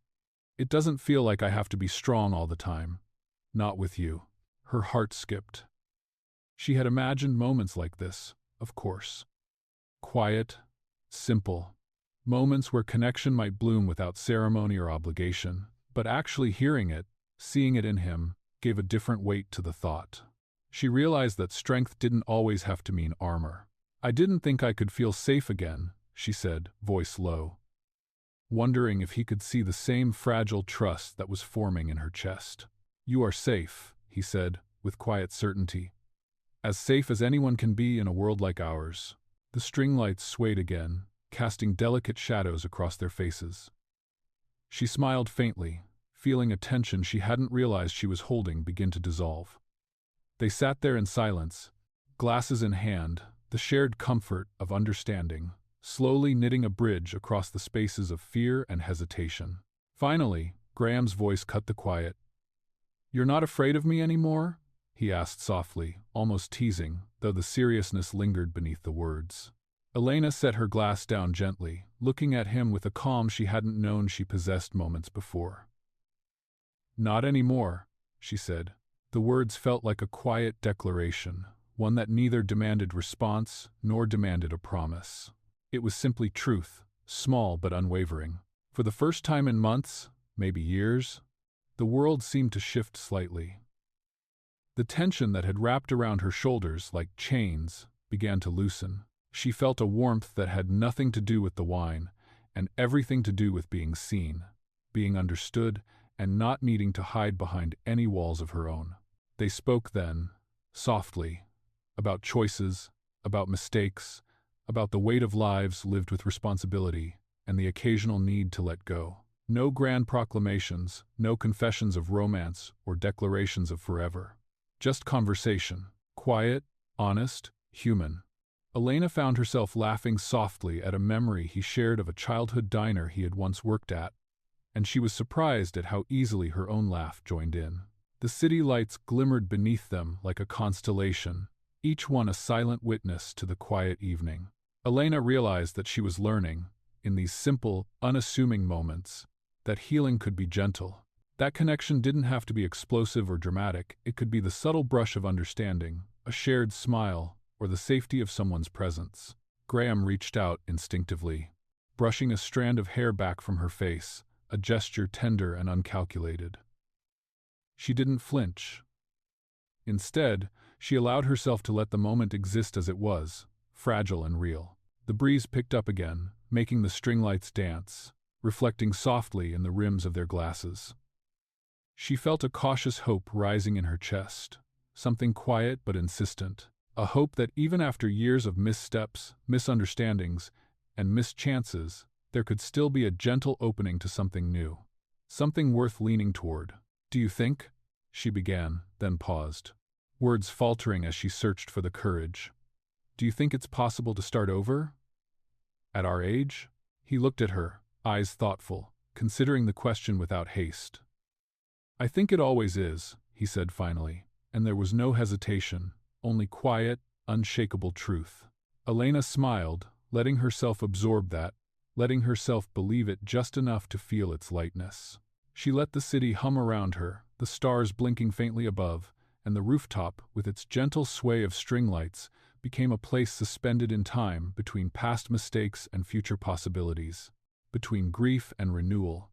S1: it doesn't feel like I have to be strong all the time. Not with you." Her heart skipped. She had imagined moments like this, of course. Quiet, simple, moments where connection might bloom without ceremony or obligation, but actually hearing it, seeing it in him, gave a different weight to the thought. She realized that strength didn't always have to mean armor. "I didn't think I could feel safe again," she said, voice low, wondering if he could see the same fragile trust that was forming in her chest. "You are safe," he said, with quiet certainty. "As safe as anyone can be in a world like ours." The string lights swayed again, casting delicate shadows across their faces. She smiled faintly, feeling a tension she hadn't realized she was holding begin to dissolve. They sat there in silence, glasses in hand, the shared comfort of understanding, slowly knitting a bridge across the spaces of fear and hesitation. Finally, Graham's voice cut the quiet. "You're not afraid of me anymore?" he asked softly, almost teasing, though the seriousness lingered beneath the words. Elena set her glass down gently, looking at him with a calm she hadn't known she possessed moments before. "Not anymore," she said. The words felt like a quiet declaration, one that neither demanded response nor demanded a promise. It was simply truth, small but unwavering. For the first time in months, maybe years, the world seemed to shift slightly. The tension that had wrapped around her shoulders like chains began to loosen. She felt a warmth that had nothing to do with the wine, and everything to do with being seen, being understood, and not needing to hide behind any walls of her own. They spoke then, softly, about choices, about mistakes, about the weight of lives lived with responsibility, and the occasional need to let go. No grand proclamations, no confessions of romance or declarations of forever. Just conversation. Quiet, honest, human. Elena found herself laughing softly at a memory he shared of a childhood diner he had once worked at, and she was surprised at how easily her own laugh joined in. The city lights glimmered beneath them like a constellation, each one a silent witness to the quiet evening. Elena realized that she was learning, in these simple, unassuming moments, that healing could be gentle. That connection didn't have to be explosive or dramatic, it could be the subtle brush of understanding, a shared smile, or the safety of someone's presence. Graham reached out instinctively. brushing a strand of hair back from her face, a gesture tender and uncalculated. She didn't flinch. Instead, she allowed herself to let the moment exist as it was, fragile and real. The breeze picked up again, making the string lights dance, reflecting softly in the rims of their glasses. She felt a cautious hope rising in her chest, something quiet but insistent, a hope that even after years of missteps, misunderstandings, and missed chances, there could still be a gentle opening to something new, something worth leaning toward. "Do you think?" she began, then paused, words faltering as she searched for the courage. "Do you think it's possible to start over? At our age?" He looked at her, eyes thoughtful, considering the question without haste. "I think it always is," he said finally, and there was no hesitation, only quiet, unshakable truth. Elena smiled, letting herself absorb that, letting herself believe it just enough to feel its lightness. She let the city hum around her, the stars blinking faintly above, and the rooftop, with its gentle sway of string lights, became a place suspended in time between past mistakes and future possibilities, between grief and renewal,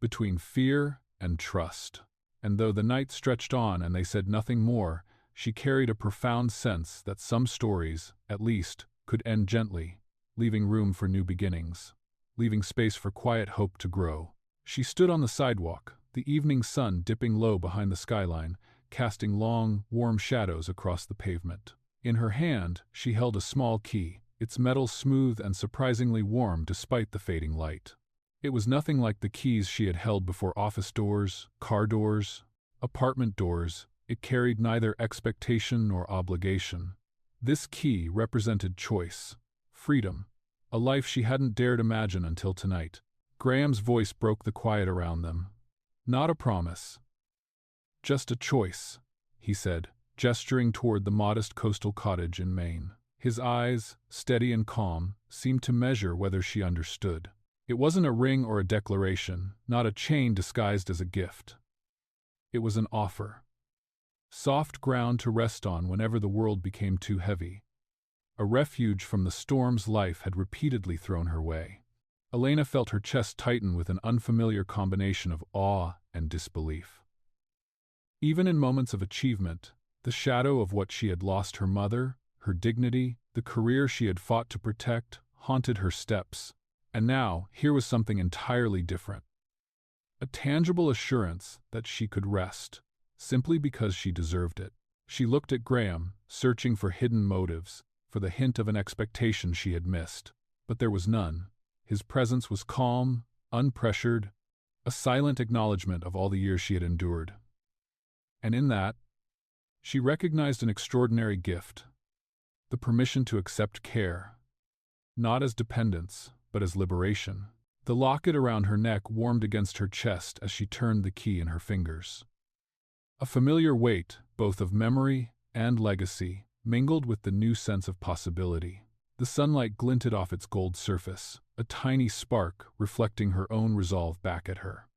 S1: between fear and trust. And though the night stretched on and they said nothing more, she carried a profound sense that some stories, at least, could end gently, leaving room for new beginnings, leaving space for quiet hope to grow. She stood on the sidewalk, the evening sun dipping low behind the skyline, casting long, warm shadows across the pavement. In her hand, she held a small key, its metal smooth and surprisingly warm despite the fading light. It was nothing like the keys she had held before office doors, car doors, apartment doors. It carried neither expectation nor obligation. This key represented choice, freedom, a life she hadn't dared imagine until tonight. Graham's voice broke the quiet around them. "Not a promise. Just a choice," he said, gesturing toward the modest coastal cottage in Maine. His eyes, steady and calm, seemed to measure whether she understood. It wasn't a ring or a declaration, not a chain disguised as a gift. It was an offer. Soft ground to rest on whenever the world became too heavy. A refuge from the storms life had repeatedly thrown her way. Elena felt her chest tighten with an unfamiliar combination of awe and disbelief. Even in moments of achievement, the shadow of what she had lost, her mother, her dignity, the career she had fought to protect, haunted her steps. And now, here was something entirely different. A tangible assurance that she could rest, simply because she deserved it. She looked at Graham, searching for hidden motives, for the hint of an expectation she had missed. But there was none. His presence was calm, unpressured, a silent acknowledgement of all the years she had endured. And in that, she recognized an extraordinary gift, the permission to accept care, not as dependence, but as liberation. The locket around her neck warmed against her chest as she turned the key in her fingers. A familiar weight, both of memory and legacy, mingled with the new sense of possibility. The sunlight glinted off its gold surface, a tiny spark reflecting her own resolve back at her.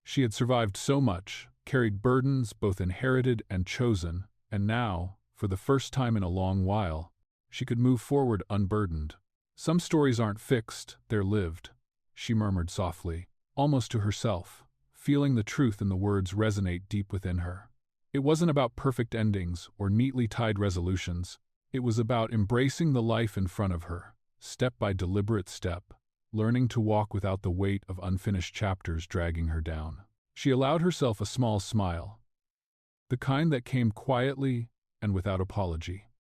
S1: She had survived so much, carried burdens both inherited and chosen, and now, for the first time in a long while, she could move forward unburdened. "Some stories aren't fixed, they're lived," she murmured softly, almost to herself, feeling the truth in the words resonate deep within her. It wasn't about perfect endings or neatly tied resolutions. It was about embracing the life in front of her, step by deliberate step, learning to walk without the weight of unfinished chapters dragging her down. She allowed herself a small smile, the kind that came quietly and without apology,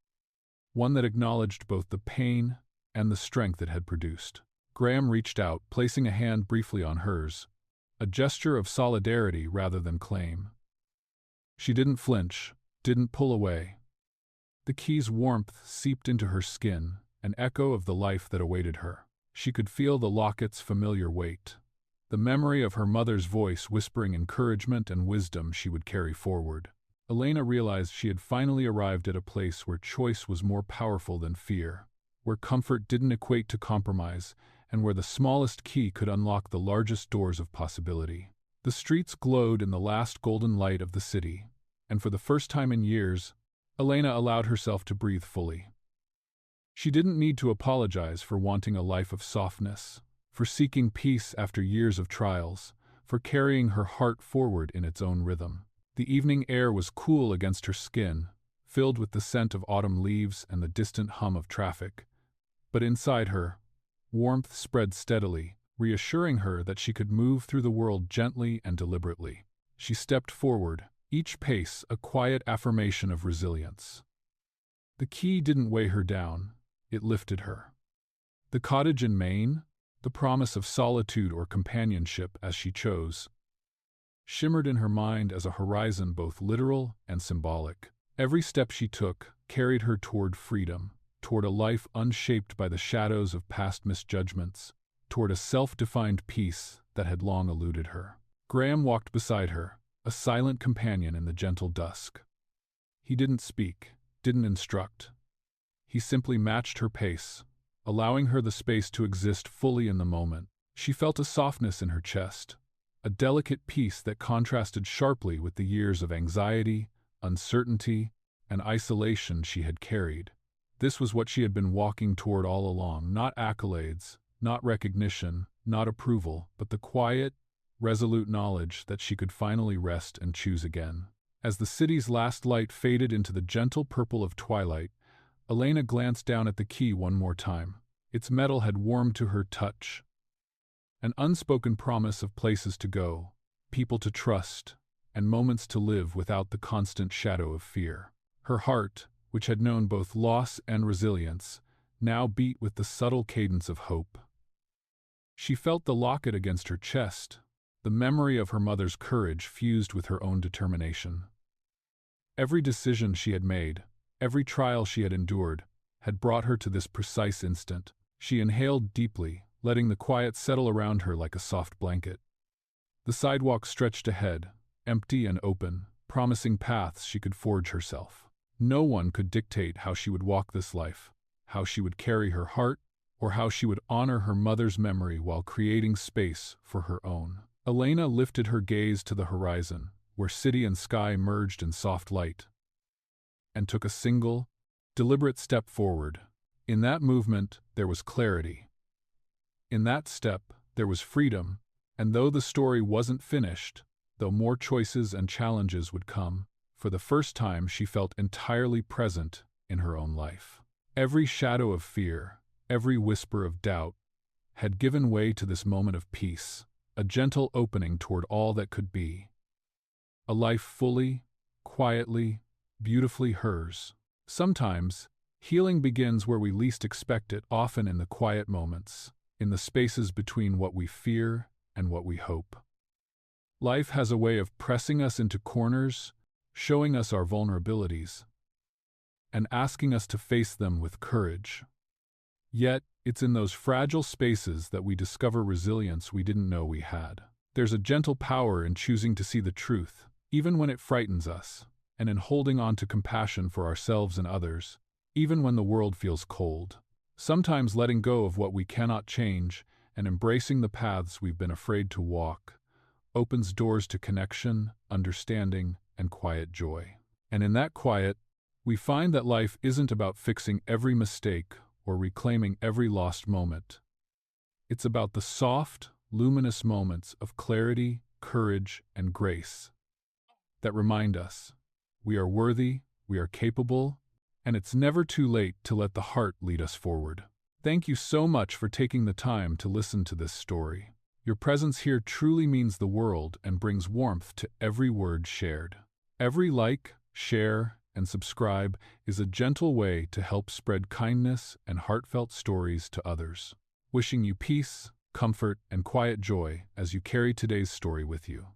S1: one that acknowledged both the pain and the strength it had produced. Graham reached out, placing a hand briefly on hers, a gesture of solidarity rather than claim. She didn't flinch, didn't pull away. The key's warmth seeped into her skin, an echo of the life that awaited her. She could feel the locket's familiar weight, the memory of her mother's voice whispering encouragement and wisdom she would carry forward. Elena realized she had finally arrived at a place where choice was more powerful than fear, where comfort didn't equate to compromise, and where the smallest key could unlock the largest doors of possibility. The streets glowed in the last golden light of the city, and for the first time in years, Elena allowed herself to breathe fully. She didn't need to apologize for wanting a life of softness, for seeking peace after years of trials, for carrying her heart forward in its own rhythm. The evening air was cool against her skin, filled with the scent of autumn leaves and the distant hum of traffic. But inside her, warmth spread steadily, reassuring her that she could move through the world gently and deliberately. She stepped forward, each pace a quiet affirmation of resilience. The key didn't weigh her down, it lifted her. The cottage in Maine, the promise of solitude or companionship as she chose, shimmered in her mind as a horizon both literal and symbolic. Every step she took carried her toward freedom, toward a life unshaped by the shadows of past misjudgments, toward a self-defined peace that had long eluded her. Graham walked beside her, a silent companion in the gentle dusk. He didn't speak, didn't instruct. He simply matched her pace, allowing her the space to exist fully in the moment. She felt a softness in her chest, a delicate peace that contrasted sharply with the years of anxiety, uncertainty, and isolation she had carried. This was what she had been walking toward all along, not accolades, not recognition, not approval, but the quiet, resolute knowledge that she could finally rest and choose again. As the city's last light faded into the gentle purple of twilight, Elena glanced down at the key one more time. Its metal had warmed to her touch. An unspoken promise of places to go, people to trust, and moments to live without the constant shadow of fear. Her heart, which had known both loss and resilience, now beat with the subtle cadence of hope. She felt the locket against her chest, the memory of her mother's courage fused with her own determination. Every decision she had made, every trial she had endured, had brought her to this precise instant. She inhaled deeply, letting the quiet settle around her like a soft blanket. The sidewalk stretched ahead, empty and open, promising paths she could forge herself. No one could dictate how she would walk this life, how she would carry her heart, or how she would honor her mother's memory while creating space for her own. Elena lifted her gaze to the horizon, where city and sky merged in soft light, and took a single, deliberate step forward. In that movement, there was clarity. In that step, there was freedom, and though the story wasn't finished, though more choices and challenges would come, for the first time she felt entirely present in her own life. Every shadow of fear, every whisper of doubt, had given way to this moment of peace, a gentle opening toward all that could be. A life fully, quietly, beautifully hers. Sometimes, healing begins where we least expect it, often in the quiet moments, in the spaces between what we fear and what we hope. Life has a way of pressing us into corners, showing us our vulnerabilities, and asking us to face them with courage. Yet, it's in those fragile spaces that we discover resilience we didn't know we had. There's a gentle power in choosing to see the truth, even when it frightens us, and in holding on to compassion for ourselves and others, even when the world feels cold. Sometimes letting go of what we cannot change and embracing the paths we've been afraid to walk opens doors to connection, understanding, and quiet joy. And in that quiet, we find that life isn't about fixing every mistake or reclaiming every lost moment. It's about the soft, luminous moments of clarity, courage, and grace that remind us we are worthy, we are capable, and it's never too late to let the heart lead us forward. Thank you so much for taking the time to listen to this story. Your presence here truly means the world and brings warmth to every word shared. Every like, share, and subscribe is a gentle way to help spread kindness and heartfelt stories to others. Wishing you peace, comfort, and quiet joy as you carry today's story with you.